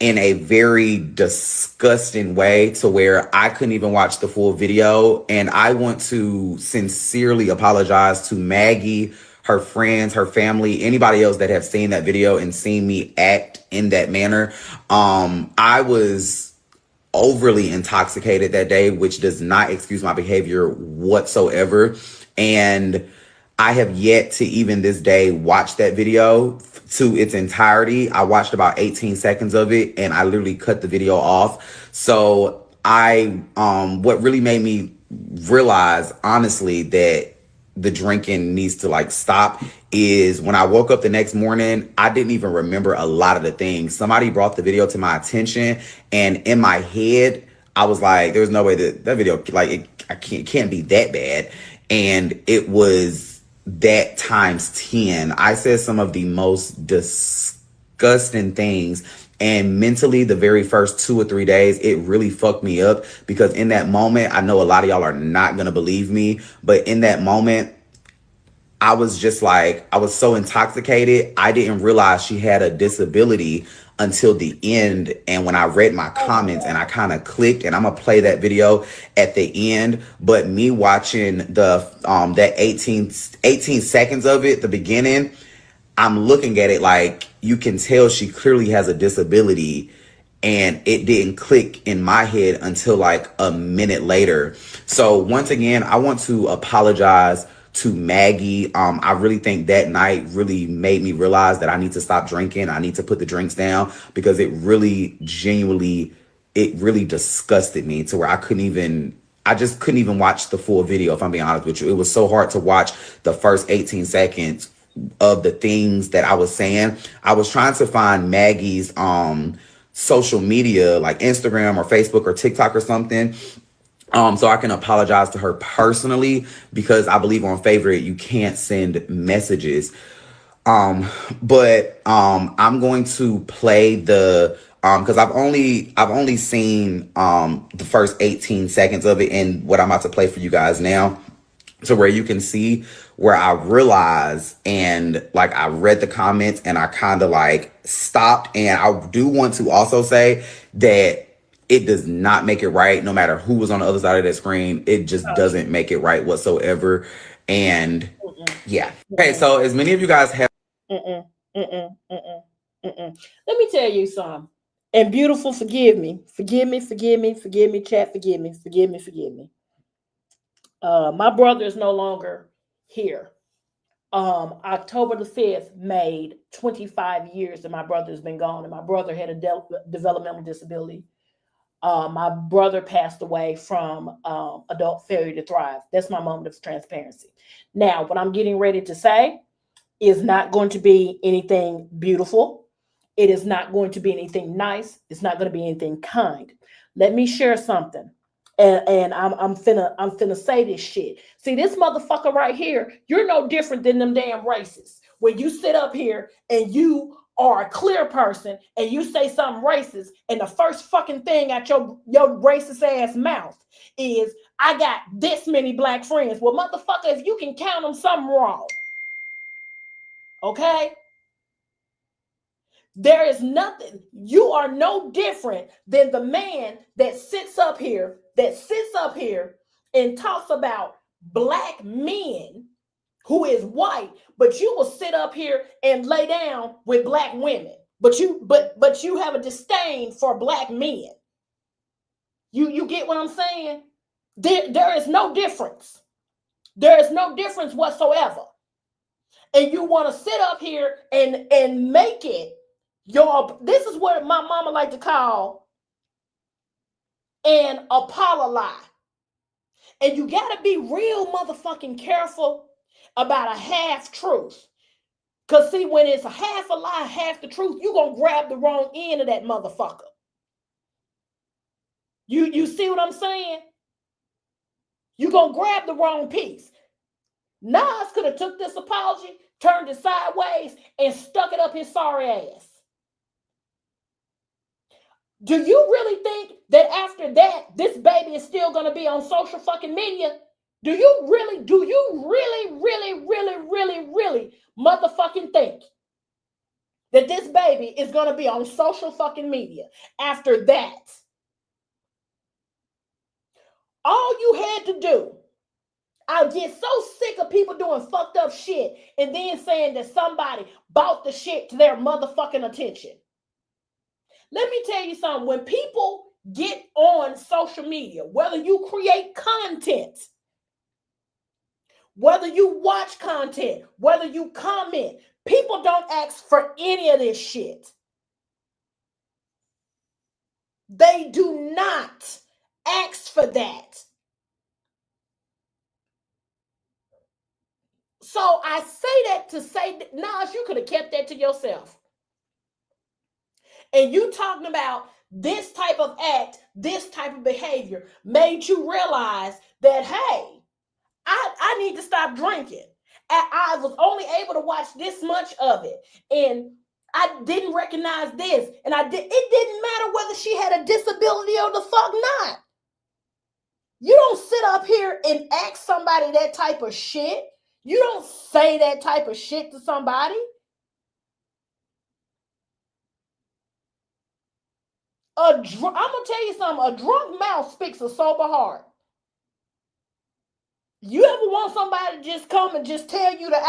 in a very disgusting way, to where I couldn't even watch the full video. And I want to sincerely apologize to Maggie, her friends, her family, anybody else that have seen that video and seen me act in that manner. I was overly intoxicated that day, which does not excuse my behavior whatsoever. And I have yet to even this day watch that video to its entirety. I watched about 18 seconds of it, and I literally cut the video off. So what really made me realize, honestly, that the drinking needs to stop is when I woke up the next morning, I didn't even remember a lot of the things. Somebody brought the video to my attention, and in my head, I was like, there's no way that video, it can't be that bad. And it was that times 10. I said some of the most disgusting things. And mentally, the very first 2 or 3 days, it really fucked me up, because in that moment, I know a lot of y'all are not going to believe me, but in that moment, I was just I was so intoxicated. I didn't realize she had a disability until the end. And when I read my comments, and I kind of clicked, and I'm gonna play that video at the end. But me watching that 18 seconds of it, the beginning, I'm looking at it like, you can tell she clearly has a disability. And it didn't click in my head until a minute later. So once again, I want to apologize to Maggie. I really think that night really made me realize that I need to stop drinking. I need to put the drinks down, because it really genuinely, it really disgusted me to where I just couldn't even watch the full video, if I'm being honest with you. It was so hard to watch the first 18 seconds of the things that I was saying. I was trying to find Maggie's social media, like Instagram or Facebook or TikTok or something, so I can apologize to her personally, because I believe on Favorite you can't send messages. But I'm going to play the because I've only seen the first 18 seconds of it, and what I'm about to play for you guys now, to where you can see where I realized, and I read the comments, and I kind of stopped. And I do want to also say that it does not make it right, no matter who was on the other side of that screen. It just doesn't make it right whatsoever. And yeah. Okay, so as many of you guys have let me tell you something. And beautiful, forgive me, chat, forgive me. My brother is no longer here. October the 5th made 25 years that my brother's been gone, and my brother had a developmental disability. My brother passed away from adult failure to thrive. That's my moment of transparency. Now, what I'm getting ready to say is not going to be anything beautiful. It is not going to be anything nice. It's not going to be anything kind. Let me share something. And I'm finna say this shit. See, this motherfucker right here, you're no different than them damn racists. When you sit up here and you are a clear person and you say something racist, and the first fucking thing out your racist ass mouth is, I got this many black friends. Well, motherfucker, if you can count them, something wrong. Okay? There is nothing. You are no different than the man that sits up here and talks about black men who is white, but you will sit up here and lay down with black women. But you have a disdain for black men. You get what I'm saying? There is no difference. There is no difference whatsoever. And you want to sit up here and make it this is what my mama like to call an apology. And you got to be real motherfucking careful about a half truth. Because see, when it's a half a lie, half the truth, you're going to grab the wrong end of that motherfucker. You see what I'm saying? You're going to grab the wrong piece. Nas could have took this apology, turned it sideways, and stuck it up his sorry ass. Do you really think that after that, this baby is still going to be on social fucking media? Do you really motherfucking think that this baby is going to be on social fucking media after that? All you had to do, I get so sick of people doing fucked up shit and then saying that somebody bought the shit to their motherfucking attention. Let me tell you something. When people get on social media, whether you create content, whether you watch content, whether you comment, people don't ask for any of this shit. They do not ask for that. So I say that to say, Nas, you could have kept that to yourself. And you talking about this type of act, this type of behavior made you realize that, hey, I need to stop drinking. I was only able to watch this much of it. And I didn't recognize this. And it didn't matter whether she had a disability or the fuck not. You don't sit up here and ask somebody that type of shit. You don't say that type of shit to somebody. I'm going to tell you something. A drunk mouth speaks a sober heart. You ever want somebody to just come and just tell you the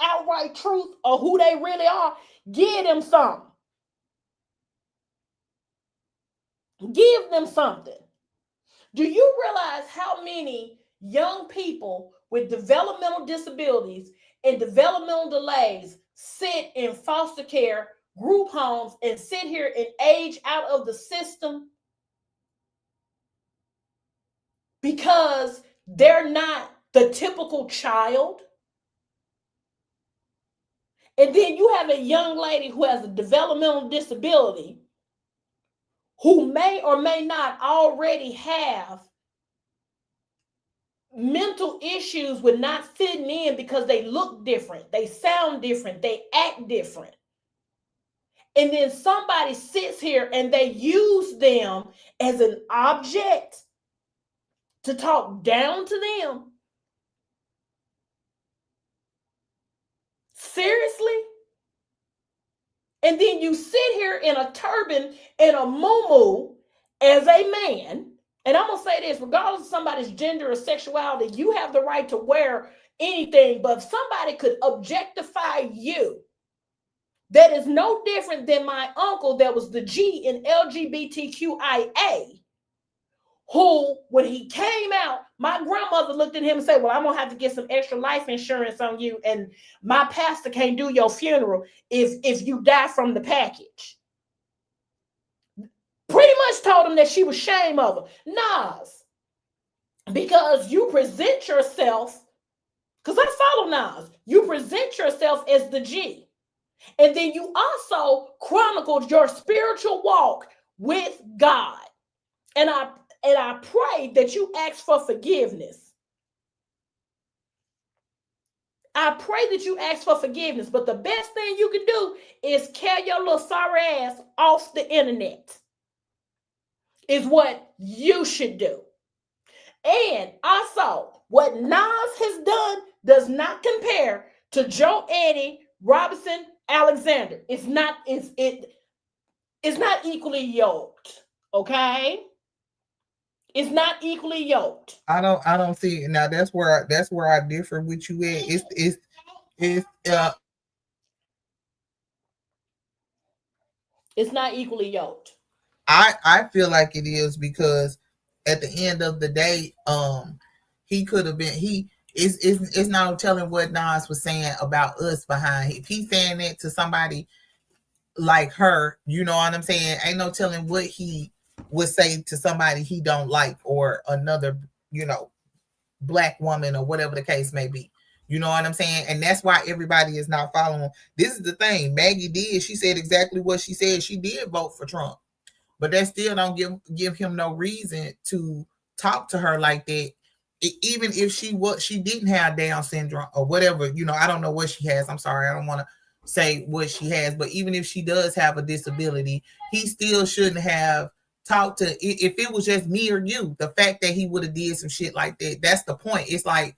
outright truth of who they really are? Give them something. Give them something. Do you realize how many young people with developmental disabilities and developmental delays sit in foster care, group homes, and sit here and age out of the system because they're not the typical child? And then you have a young lady who has a developmental disability who may or may not already have mental issues with not fitting in because they look different, they sound different, they act different. And then somebody sits here and they use them as an object to talk down to them. Seriously? And then you sit here in a turban and a muumuu as a man. And I'm going to say this, regardless of somebody's gender or sexuality, you have the right to wear anything. But if somebody could objectify you, that is no different than my uncle that was the G in LGBTQIA, who, when he came out, my grandmother looked at him and said, well, I'm going to have to get some extra life insurance on you, and my pastor can't do your funeral if you die from the package. Pretty much told him that she was ashamed of her. Nas, because you present yourself, because I follow Nas, you present yourself as the G. And then you also chronicled your spiritual walk with God. And And I pray that you ask for forgiveness. I pray that you ask for forgiveness. But the best thing you can do is carry your little sorry ass off the internet. Is what you should do. And also, what Nas has done does not compare to Joe Eddie Robinson Alexander. It's not equally yoked. Okay? It's not equally yoked. I don't see it. Now that's where I differ with you at. It's It's not equally yoked. I feel like it is because at the end of the day, he could have been he it's not telling what Nas was saying about us behind. If he's saying that to somebody like her, you know what I'm saying? Ain't no telling what he would say to somebody he don't like or another, black woman or whatever the case may be. You know what I'm saying? And that's why everybody is not following. This is the thing. Maggie did. She said exactly what she said. She did vote for Trump. But that still don't give him no reason to talk to her like that. Even if she didn't have Down syndrome or whatever, I don't know what she has. I'm sorry, I don't want to say what she has, but even if she does have a disability, he still shouldn't have talked to. If it was just me or you, the fact that he would have did some shit like that, that's the point. It's like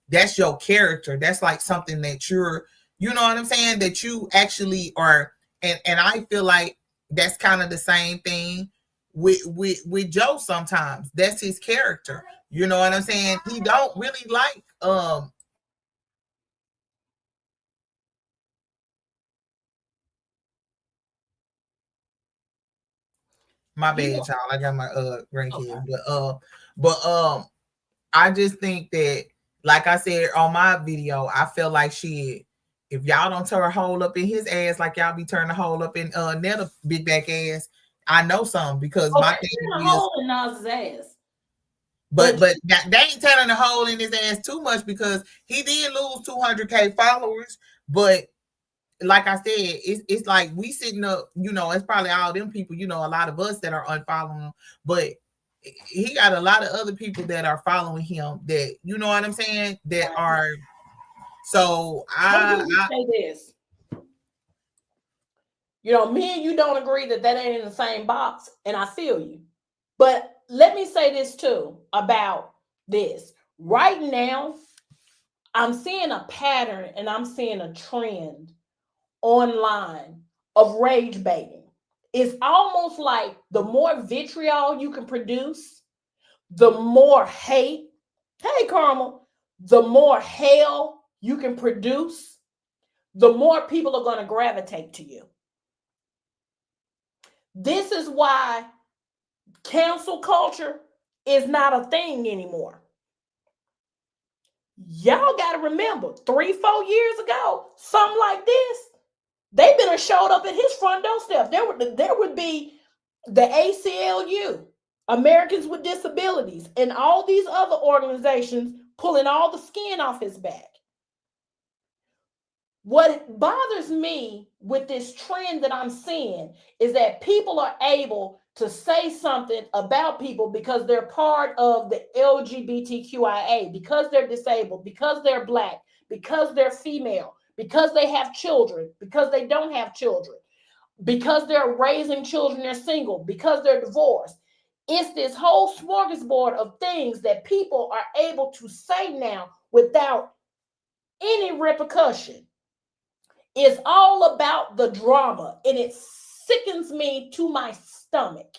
that's your character. That's like something that you're, you know what I'm saying, that you actually are. And I feel like that's kind of the same thing with Joe sometimes. That's his character. You know what I'm saying? He don't really like my bad, y'all. I got my grandkids. Okay. But I just think that, like I said on my video, I feel like shit. If y'all don't turn a hole up in his ass like y'all be turning a hole up in Netta big back ass, I know some because my thing is a hole in Nas's ass. But they ain't turning a hole in his ass too much because he did lose 200K followers. But like I said, it's like we sitting up, it's probably all them people, a lot of us that are unfollowing him, but he got a lot of other people that are following him that, you know what I'm saying, that are. So I say this. Me and you don't agree that ain't in the same box, and I feel you. But let me say this too about this. Right now, I'm seeing a pattern and I'm seeing a trend online of rage baiting. It's almost like the more vitriol you can produce, the more hate. Hey, Carmel, the more hell you can produce, the more people are going to gravitate to you. This is why cancel culture is not a thing anymore. Y'all got to remember 3-4 years ago, something like this, they been showed up at his front doorstep. There would be the ACLU, Americans with Disabilities, and all these other organizations pulling all the skin off his back. What bothers me with this trend that I'm seeing is that people are able to say something about people because they're part of the LGBTQIA, because they're disabled, because they're Black, because they're female, because they have children, because they don't have children, because they're raising children, they're single, because they're divorced. It's this whole smorgasbord of things that people are able to say now without any repercussion. It's all about the drama, and it sickens me to my stomach.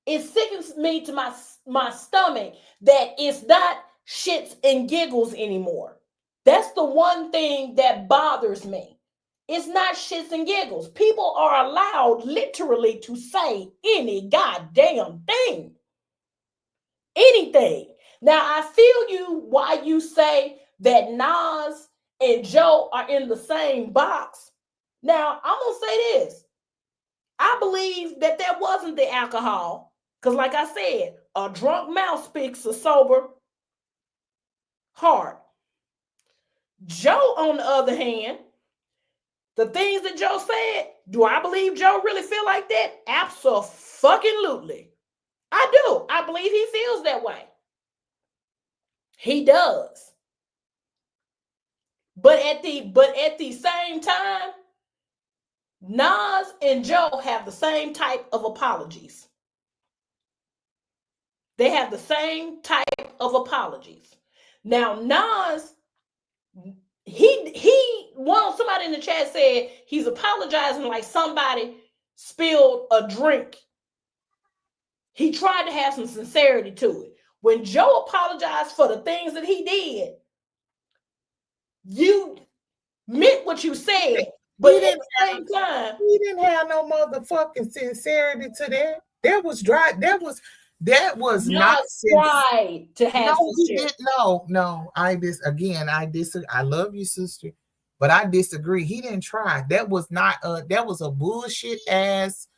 It sickens me to my stomach that it's not shits and giggles anymore. That's the one thing that bothers me. It's not shits and giggles. People are allowed literally to say any goddamn thing. Anything. Now, I feel you why you say that Nas and Joe are in the same box. Now, I'm going to say this. I believe that wasn't the alcohol. Because like I said, a drunk mouth speaks a sober heart. Joe, on the other hand, the things that Joe said, do I believe Joe really feel like that? Absolutely. I do. I believe he feels that way. He does. But at the same time, Nas and Joe have the same type of apologies. They have the same type of apologies. Now, Nas, somebody in the chat said he's apologizing like somebody spilled a drink. He tried to have some sincerity to it. When Joe apologized for the things that he did, you meant what you said, but at the same time, he didn't have no motherfucking sincerity to that. That was dry. That was not tried to have. No, he didn't. No. I disagree. I love you, sister, but I disagree. He didn't try. That was not. That was a bullshit ass.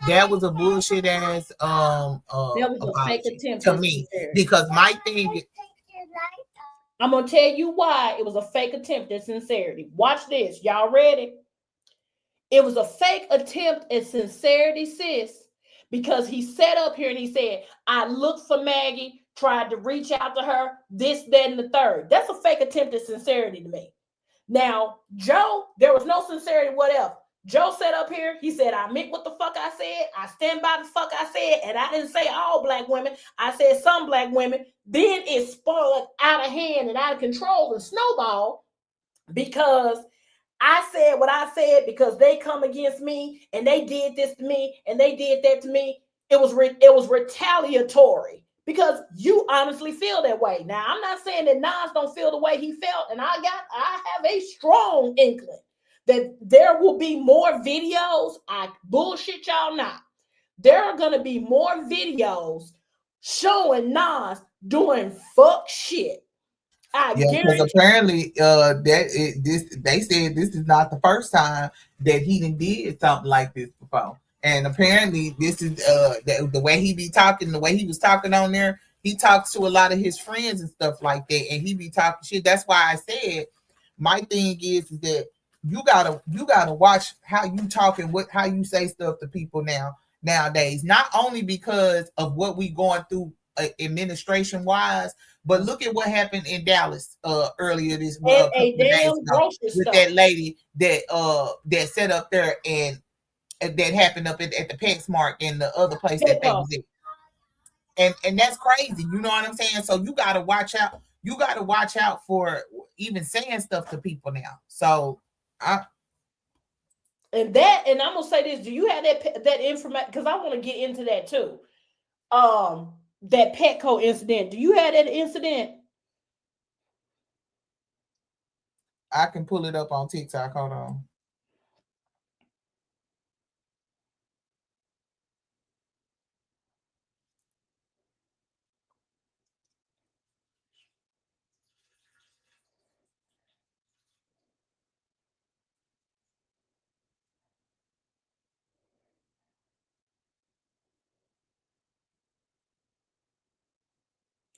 That was a bullshit ass. That was a fake attempt to me because my thing. I'm gonna tell you why it was a fake attempt at sincerity. Watch this. Y'all ready? It was a fake attempt at sincerity, sis, because he sat up here and he said, I looked for Maggie, tried to reach out to her, this, that, and the third. That's a fake attempt at sincerity to me. Now, Joe, there was no sincerity, whatever. Joe sat up here, he said, I meant what the fuck I said, I stand by the fuck I said, and I didn't say all black women, I said some black women. Then it spun out of hand and out of control and snowballed because I said what I said because they come against me and they did this to me and they did that to me. It was retaliatory because you honestly feel that way. Now, I'm not saying that Nas don't feel the way he felt, and I have a strong inkling that there will be more videos. I bullshit y'all not. There are going to be more videos showing Nas doing fuck shit. Because apparently they said this is not the first time that he did something like this before. And apparently this is the way he be talking, the way he was talking on there, he talks to a lot of his friends and stuff like that, and he be talking shit. That's why I said my thing is that you gotta watch how you talk and how you say stuff to people nowadays. Not only because of what we going through administration wise, but look at what happened in Dallas earlier this month with that lady that set up there and that happened up at the PetSmart and the other place that they was in. And that's crazy. You know what I'm saying? So you gotta watch out. You gotta watch out for even saying stuff to people now. So and I'm gonna say this: do you have that information? Because I want to get into that too. That Petco incident. Do you have that incident? I can pull it up on TikTok. Hold on.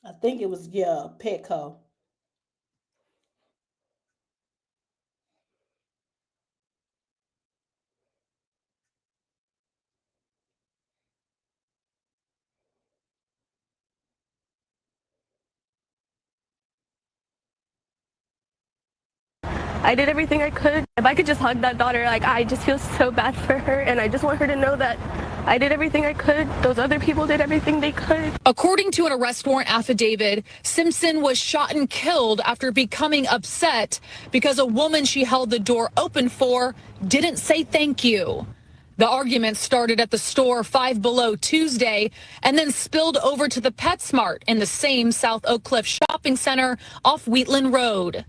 I think it was Petco. I did everything I could. If I could just hug that daughter, like, I just feel so bad for her, and I just want her to know that I did everything I could. Those other people did everything they could. According to an arrest warrant affidavit, Simpson was shot and killed after becoming upset because a woman she held the door open for didn't say thank you. The argument started at the store Five Below Tuesday and then spilled over to the PetSmart in the same South Oak Cliff shopping center off Wheatland Road.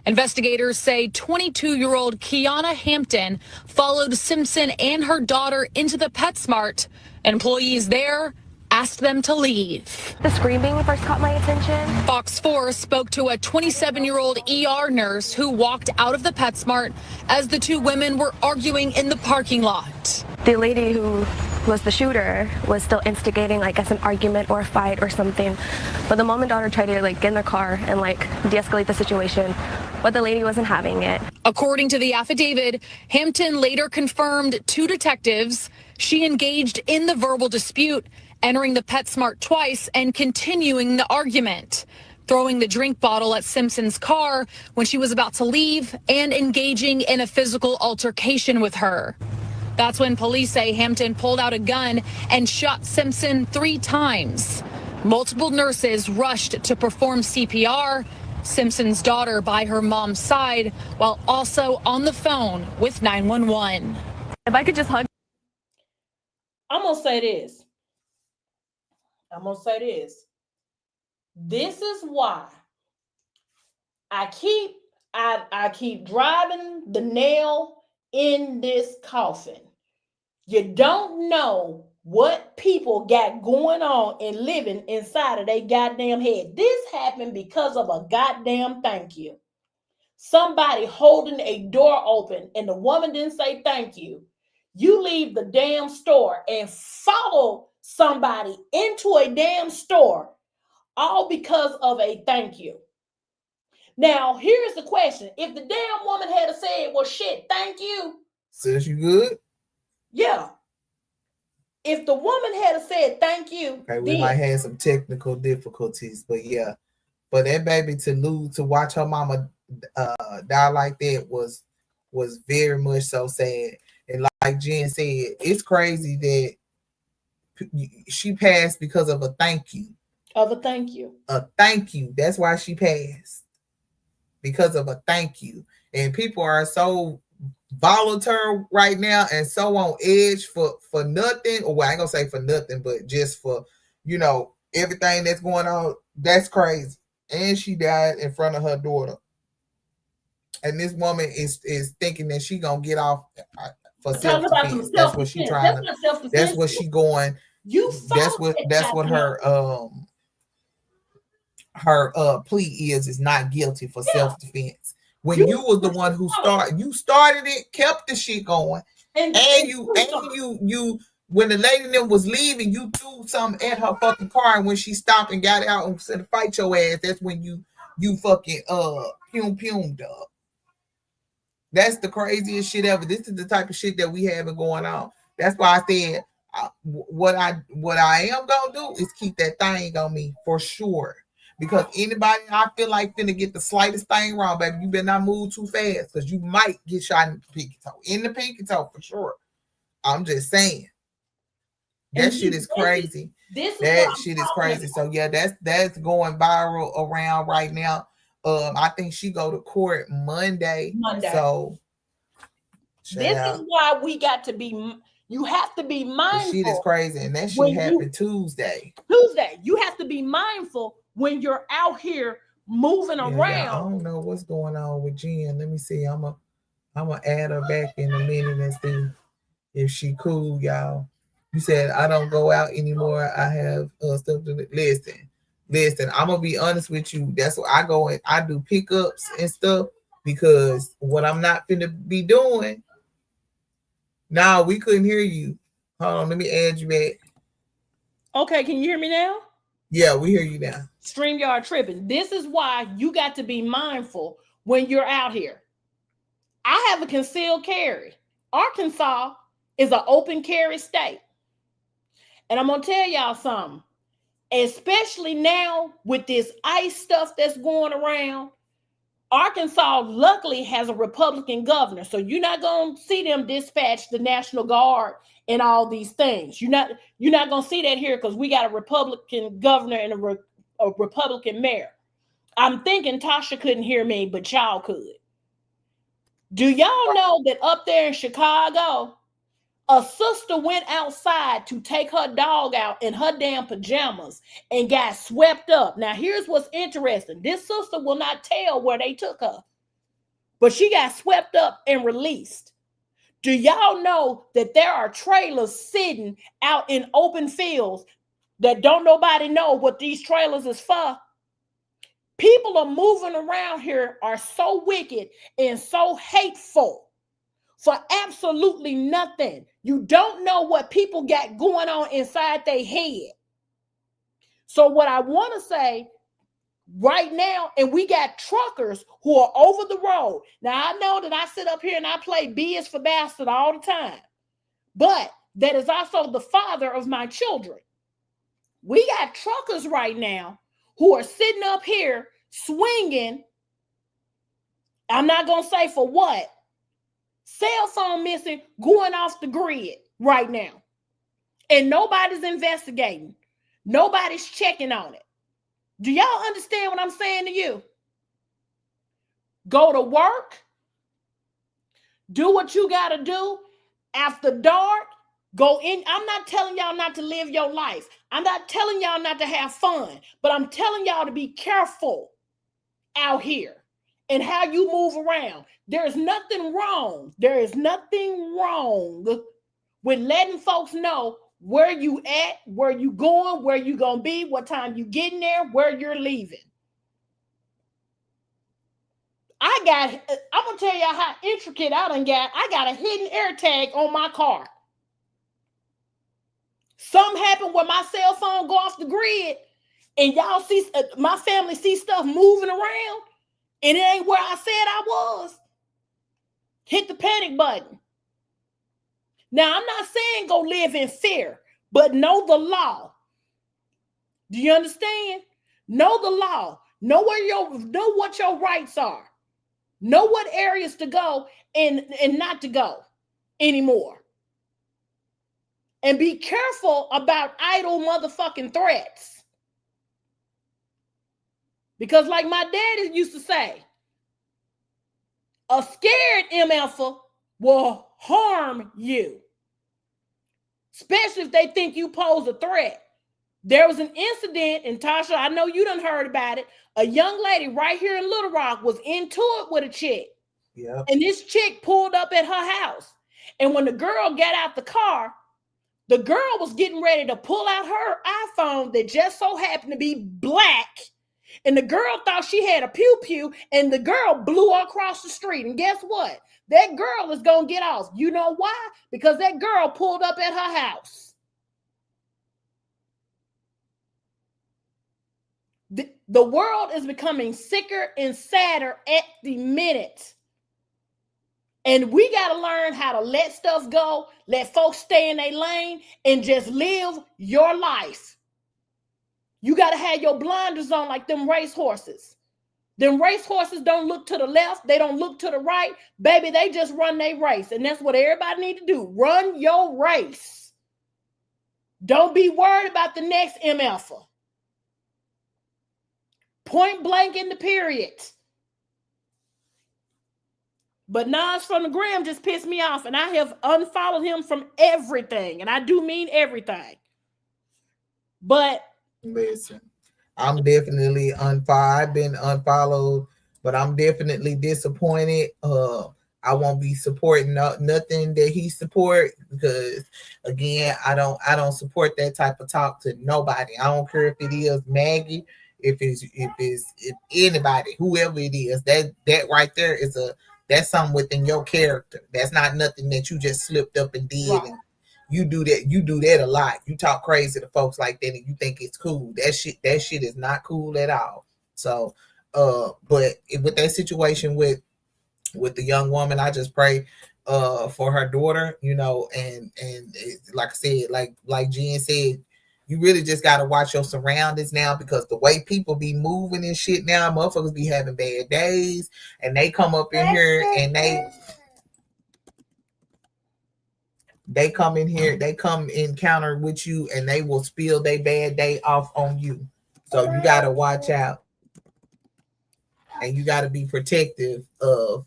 Investigators say 22-year-old Kiana Hampton followed Simpson and her daughter into the PetSmart. Employees there asked them to leave. The screaming first caught my attention. Fox 4 spoke to a 27-year-old ER nurse who walked out of the PetSmart as the two women were arguing in the parking lot. The lady who was the shooter was still instigating, I guess, an argument or a fight or something. But the mom and daughter tried to get in their car and de-escalate the situation, but the lady wasn't having it. According to the affidavit, Hampton later confirmed two detectives She engaged in the verbal dispute, entering the PetSmart twice and continuing the argument, throwing the drink bottle at Simpson's car when she was about to leave and engaging in a physical altercation with her. That's when police say Hampton pulled out a gun and shot Simpson 3 times. Multiple nurses rushed to perform CPR. Simpson's daughter by her mom's side while also on the phone with 911. If I could just hug. I'm going to say this. This is why I keep driving the nail in this coffin. You don't know what people got going on and living inside of their goddamn head. This happened because of a goddamn thank you. Somebody holding a door open and the woman didn't say thank you. You leave the damn store and follow somebody into a damn store, all because of a thank you. Now, here's the question. If the damn woman had said, well, shit, thank you. Says you good? Yeah. If the woman had said thank you, okay, we might have some technical difficulties, but yeah. But that baby to watch her mama die like that was very much so sad. And like Jen said, it's crazy that she passed because of a thank you. Of a thank you. A thank you. That's why she passed. Because of a thank you. And people are so volatile right now and so on edge for nothing. Well, I ain't gonna say for nothing, but just for, everything that's going on. That's crazy. And she died in front of her daughter. And this woman is thinking that she gonna get off for self-defense. That's what she trying to. That's what she going. That's what her plea is not guilty for self-defense. When you was the one who started it, kept the shit going, and you when the lady them was leaving, you threw something at her fucking car, and when she stopped and got out and said fight your ass, that's when you fucking pum dog. That's the craziest shit ever. This is the type of shit that we having going on. That's why I said what I am gonna do is keep that thing on me for sure. Because anybody I feel like finna get the slightest thing wrong, baby, you better not move too fast because you might get shot in the pinky toe. In the pinky toe for sure. I'm just saying. That shit is crazy. That shit is crazy. So yeah, that's going viral around right now. I think she go to court Monday. So this is why we got to be. You have to be mindful. The shit is crazy, and that shit happened Tuesday. You have to be mindful when you're out here moving around. Yeah, I don't know what's going on with Jen. Let me see. I'm gonna add her back in a minute and see if she cool, y'all. You said I don't go out anymore. I have stuff to listen. I'm gonna be honest with you. That's what I go and I do pickups and stuff because what I'm not finna be doing. Nah, we couldn't hear you. Hold on, let me add you back. Okay, can you hear me now? Yeah, we hear you now. StreamYard tripping. This is why you got to be mindful when you're out here. I have a concealed carry. Arkansas is an open carry state. And I'm going to tell y'all something. Especially now with this ICE stuff that's going around, Arkansas luckily has a Republican governor. So you're not going to see them dispatch the National Guard and all these things. You're not going to see that here because we got a Republican governor and a Republican mayor. I'm thinking Tasha couldn't hear me, but y'all could. Do y'all know that up there in Chicago, a sister went outside to take her dog out in her damn pajamas and got swept up. Now, here's what's interesting. This sister will not tell where they took her, but she got swept up and released. Do y'all know that there are trailers sitting out in open fields that don't nobody know what these trailers is for? People are moving around here are so wicked and so hateful for absolutely nothing. You don't know what people got going on inside their head. So what I want to say right now, and we got truckers who are over the road. Now, I know that I sit up here and I play B is for bastard all the time. But that is also the father of my children. We got truckers right now who are sitting up here swinging. I'm not going to say for what. Cell phone missing, going off the grid right now. And nobody's investigating. Nobody's checking on it. Do y'all understand what I'm saying to you? Go to work. Do what you got to do. After dark, go in. I'm not telling y'all not to live your life. I'm not telling y'all not to have fun. But I'm telling y'all to be careful out here and how you move around. There's nothing wrong. There is nothing wrong with letting folks know where you at, where you going, where you gonna be, what time you getting there, where you're leaving. I'm gonna tell y'all how intricate I done got. I got a hidden air tag on my car. Something happened where my cell phone go off the grid and y'all see, my family see stuff moving around and it ain't where I said I was. Hit the panic button. Now, I'm not saying go live in fear, but know the law. Do you understand? Know the law. Know what your rights are. Know what areas to go and not to go anymore. And be careful about idle motherfucking threats. Because like my daddy used to say, a scared MFer will harm you. Especially if they think you pose a threat. There was an incident, and Tasha, I know you done heard about it. A young lady right here in Little Rock was into it with a chick. Yeah. And this chick pulled up at her house. And when the girl got out the car, the girl was getting ready to pull out her iPhone that just so happened to be black. And the girl thought she had a pew-pew, and the girl blew her across the street. And guess what? That girl is going to get off. You know why? Because that girl pulled up at her house. The world is becoming sicker and sadder at the minute. And we got to learn how to let stuff go, let folks stay in their lane, and just live your life. You got to have your blinders on like them racehorses. Them racehorses don't look to the left. They don't look to the right. Baby, they just run their race. And that's what everybody need to do. Run your race. Don't be worried about the next MFer. Point blank in the period. But Nas from the gram just pissed me off, and I have unfollowed him from everything, and I do mean everything. But listen, I'm definitely I've been unfollowed, but I'm definitely disappointed. I won't be supporting nothing that he support because, again, I don't support that type of talk to nobody. I don't care if it is Maggie, if anybody, whoever it is. That right there is that's something within your character. That's not nothing that you just slipped up and did. Right. And you do that a lot. You talk crazy to folks like that and you think it's cool. That shit is not cool at all. So, but with that situation with the young woman, I just pray for her daughter, and like I said, like Jen said, you really just got to watch your surroundings now, because the way people be moving and shit now, motherfuckers be having bad days, and they come up in here and they come in here, they come encounter with you, and they will spill their bad day off on you. So you got to watch out, and you got to be protective of,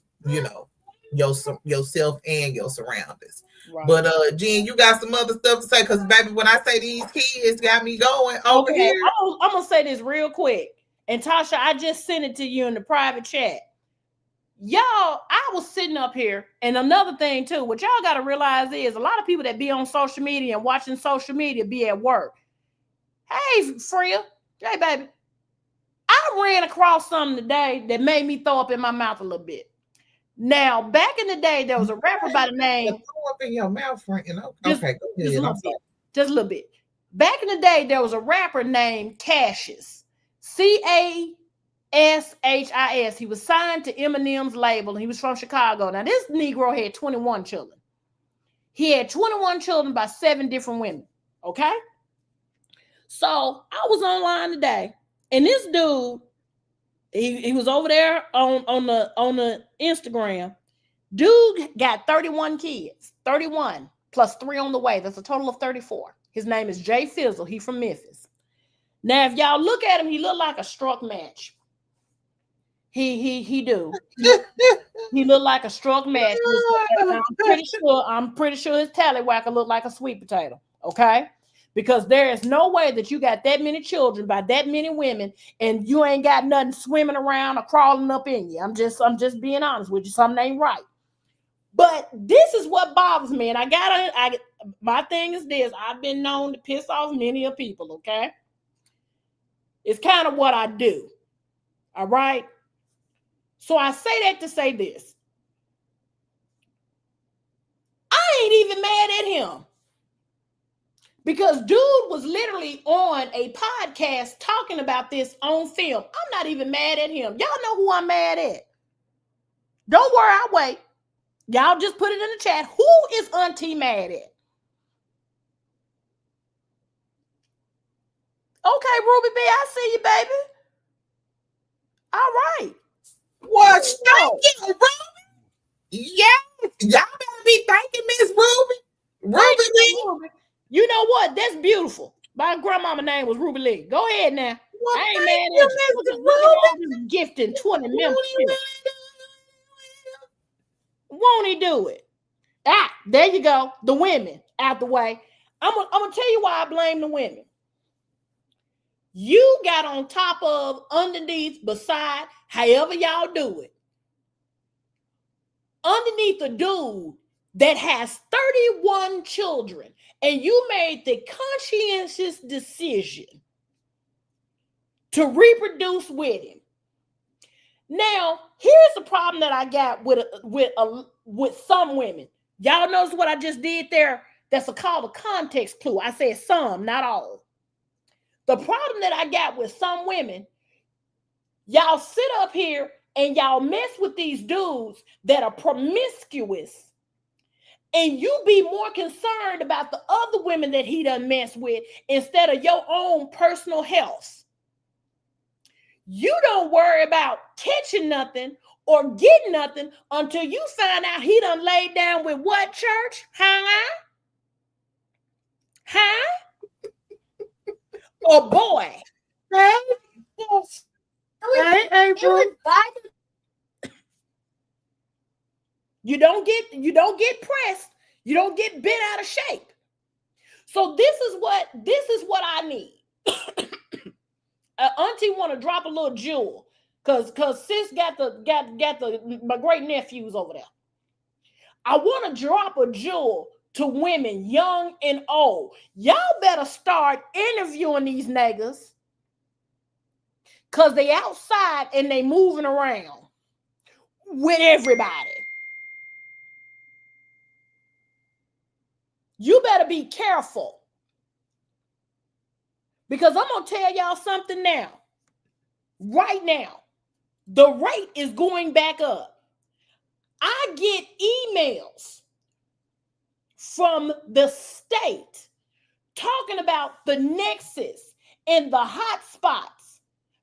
yourself and your surroundings. Right. But Jen, you got some other stuff to say, because baby, when I say these kids got me going over here. I'm gonna say this real quick. And Tasha, I just sent it to you in the private chat. Y'all, I was sitting up here, and another thing too, what y'all got to realize is a lot of people that be on social media and watching social media be at work. Hey, Freya. Hey, baby. I ran across something today that made me throw up in my mouth a little bit. Now, back in the day, there was a rapper by the name. Throw up in your mouth, Frank. Okay, go ahead. Just a little bit. Back in the day, there was a rapper named Cassius. Cashis. He was signed to Eminem's label, and he was from Chicago. Now, this Negro had 21 children. He had 21 children by 7 different women. Okay. So I was online today, and this dude, he was over there on the Instagram. Dude got 31 kids, 31 plus 3 on the way. That's a total of 34. His name is Jay Fizzle. He from Memphis. Now, if y'all look at him, he look like a struck match. He do. He look like a struck match. I'm pretty sure his tallywhacker look like a sweet potato. Okay. Because there is no way that you got that many children by that many women and you ain't got nothing swimming around or crawling up in you. I'm just being honest with you. Something ain't right. But this is what bothers me. And my thing is this. I've been known to piss off many of people, okay? It's kind of what I do. All right? So I say that to say this. I ain't even mad at him. Because dude was literally on a podcast talking about this on film. I'm not even mad at him. Y'all know who I'm mad at. Don't worry, I'll wait. Y'all just put it in the chat. Who is Auntie mad at? Okay, Ruby B, I see you, baby. All right. Well, thank you, Ruby. Yes, y'all better be thanking Miss Ruby. Ruby Lee. You know what? That's beautiful. My grandmama name was Ruby Lee. Go ahead now. Well, I ain't mad at you. Look at gifting 20 memberships. Won't he do it? Ah, there you go. The women out the way. I'm gonna tell you why I blame the women. You got on top of, underneath, beside, however y'all do it. Underneath a dude that has 31 children, and you made the conscientious decision to reproduce with him. Now, here's the problem that I got with some women. Y'all notice what I just did there? That's called a context clue. I said some, not all. The problem that I got with some women, y'all sit up here and y'all mess with these dudes that are promiscuous, and you be more concerned about the other women that he done mess with instead of your own personal health. You don't worry about catching nothing or getting nothing until you find out he done laid down with what church? Huh? Or boy? Hey, April. You don't get pressed. You don't get bent out of shape. So this is what I need. Auntie want to drop a little jewel because sis got my great nephews over there. I want to drop a jewel to women young and old. Y'all better start interviewing these niggas because they outside and they moving around with everybody. You better be careful. Because I'm going to tell y'all something now. Right now, the rate is going back up. I get emails from the state talking about the nexus and the hot spots.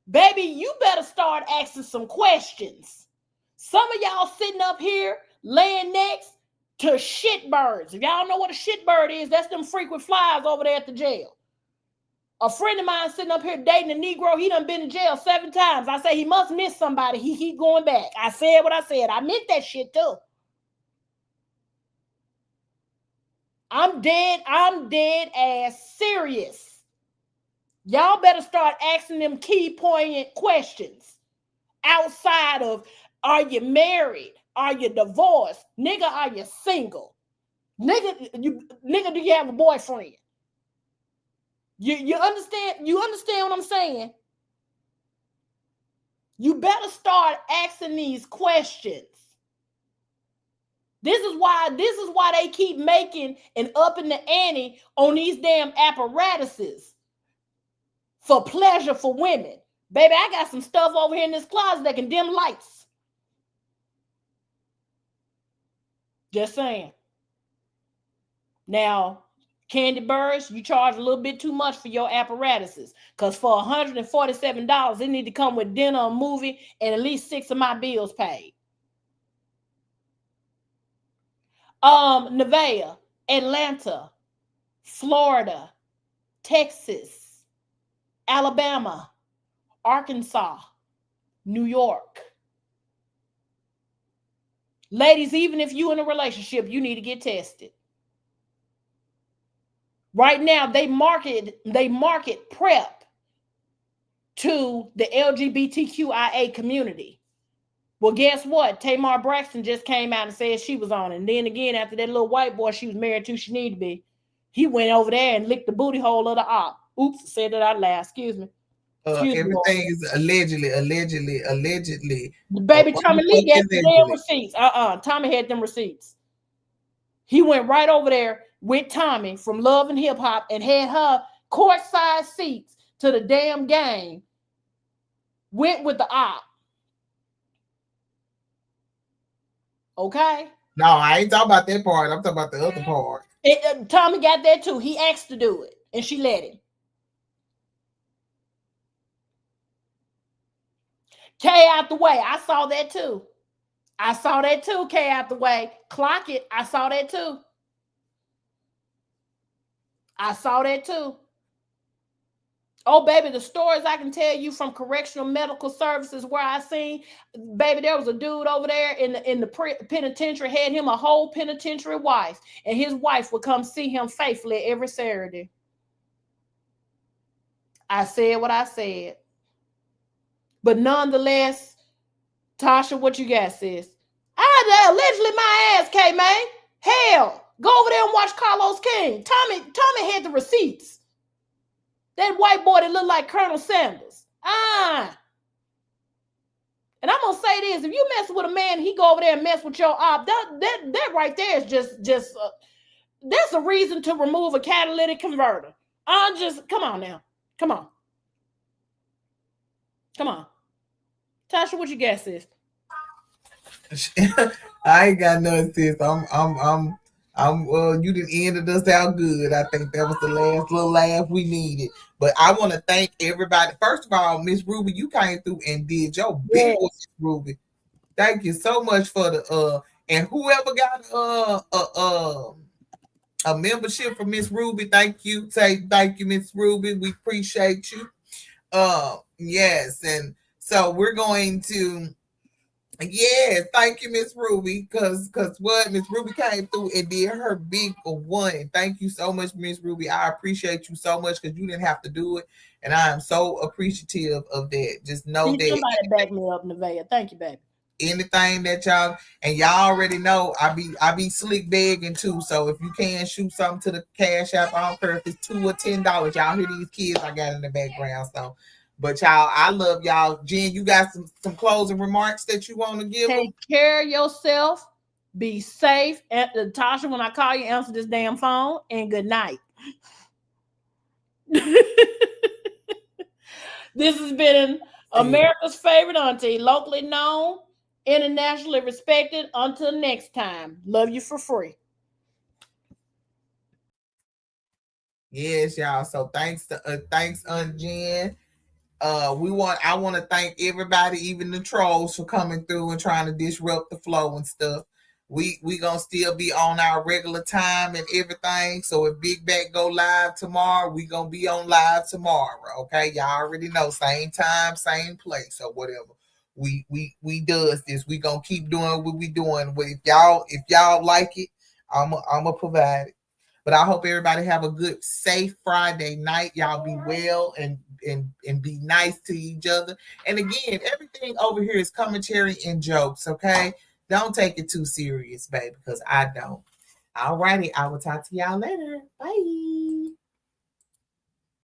Baby, you better start asking some questions. Some of y'all sitting up here laying next to shitbirds. If y'all know what a shitbird is, that's them frequent flyers over there at the jail. A friend of mine sitting up here dating a Negro. He done been in jail 7 times. I say he must miss somebody. He keep going back. I said what I said. I meant that shit too. I'm dead ass serious. Y'all better start asking them key poignant questions outside of, are you married? Are you divorced? Nigga, are you single? Nigga, do you have a boyfriend? You understand? You understand what I'm saying? You better start asking these questions. This is why they keep making and upping the ante on these damn apparatuses for pleasure for women. Baby, I got some stuff over here in this closet that can dim lights. Just saying. Now, Candy Birds, you charge a little bit too much for your apparatuses. Because for $147, they need to come with dinner, a movie, and at least 6 of my bills paid. Nevaeh, Atlanta, Florida, Texas, Alabama, Arkansas, New York. Ladies, even if you're in a relationship, you need to get tested. Right now, they market PrEP to the LGBTQIA community. Well, guess what? Tamar Braxton just came out and said she was on it. And then again, after that little white boy she was married to, she needed to be, he went over there and licked the booty hole of the op. Oops, said that out loud. Excuse me. Everything is allegedly. Baby Tommy Lee got the damn receipts. Tommy had them receipts. He went right over there with Tommy from Love and Hip Hop and had her courtside seats to the damn game. Went with the op. Okay? No, I ain't talking about that part. I'm talking about the other part. Tommy got that too. He asked to do it, and she let him. K out the way. I saw that too. K out the way. Clock it. I saw that too. Oh, baby, the stories I can tell you from correctional medical services where I seen, baby, there was a dude over there in the penitentiary, had him a whole penitentiary wife, and his wife would come see him faithfully every Saturday. I said what I said. But nonetheless, Tasha, what you got, sis? Allegedly my ass, K-Man. Hell, go over there and watch Carlos King. Tommy had the receipts. That white boy that looked like Colonel Sanders. And I'm gonna say this: if you mess with a man, he go over there and mess with your op. That right there is just that's a reason to remove a catalytic converter. Come on now, come on. Tasha, what you got, sis? I ain't got nothing, sis. You done ended us out good. I think that was the last little laugh we needed. But I want to thank everybody. First of all, Miss Ruby, you came through and did your big one, Miss Ruby. Thank you so much for the and whoever got a membership for Miss Ruby, thank you. Thank you, Miss Ruby. We appreciate you. Yes, and so we're going to. Yeah, thank you, Miss Ruby. Cause what Miss Ruby came through and did her big one. Thank you so much, Miss Ruby. I appreciate you so much because you didn't have to do it, and I am so appreciative of that. Just know that somebody back me up, Nevaeh. Thank you, baby. Anything that y'all already know, I be slick begging too. So if you can shoot something to the Cash App, I don't care if it's $2 or $10. Y'all hear these kids I got in the background, so. But y'all, I love y'all. Jen, you got some closing remarks that you want to give? Take care of yourself. Be safe. Tasha, when I call you, answer this damn phone. And good night. This has been America's favorite auntie, locally known, internationally respected. Until next time, love you for free. Yes, y'all. So thanks, Aunt Jen. I want to thank everybody, even the trolls, for coming through and trying to disrupt the flow and stuff. We gonna still be on our regular time and everything. So if Big Back go live tomorrow, we gonna be on live tomorrow. Okay, y'all already know, same time, same place, or whatever. We does this. We gonna keep doing what we doing. But if y'all like it, I'ma provide it. But I hope everybody have a good, safe Friday night. Y'all be well and be nice to each other. And again, everything over here is commentary and jokes, okay? Don't take it too serious, baby, because I don't. All righty. I will talk to y'all later. Bye.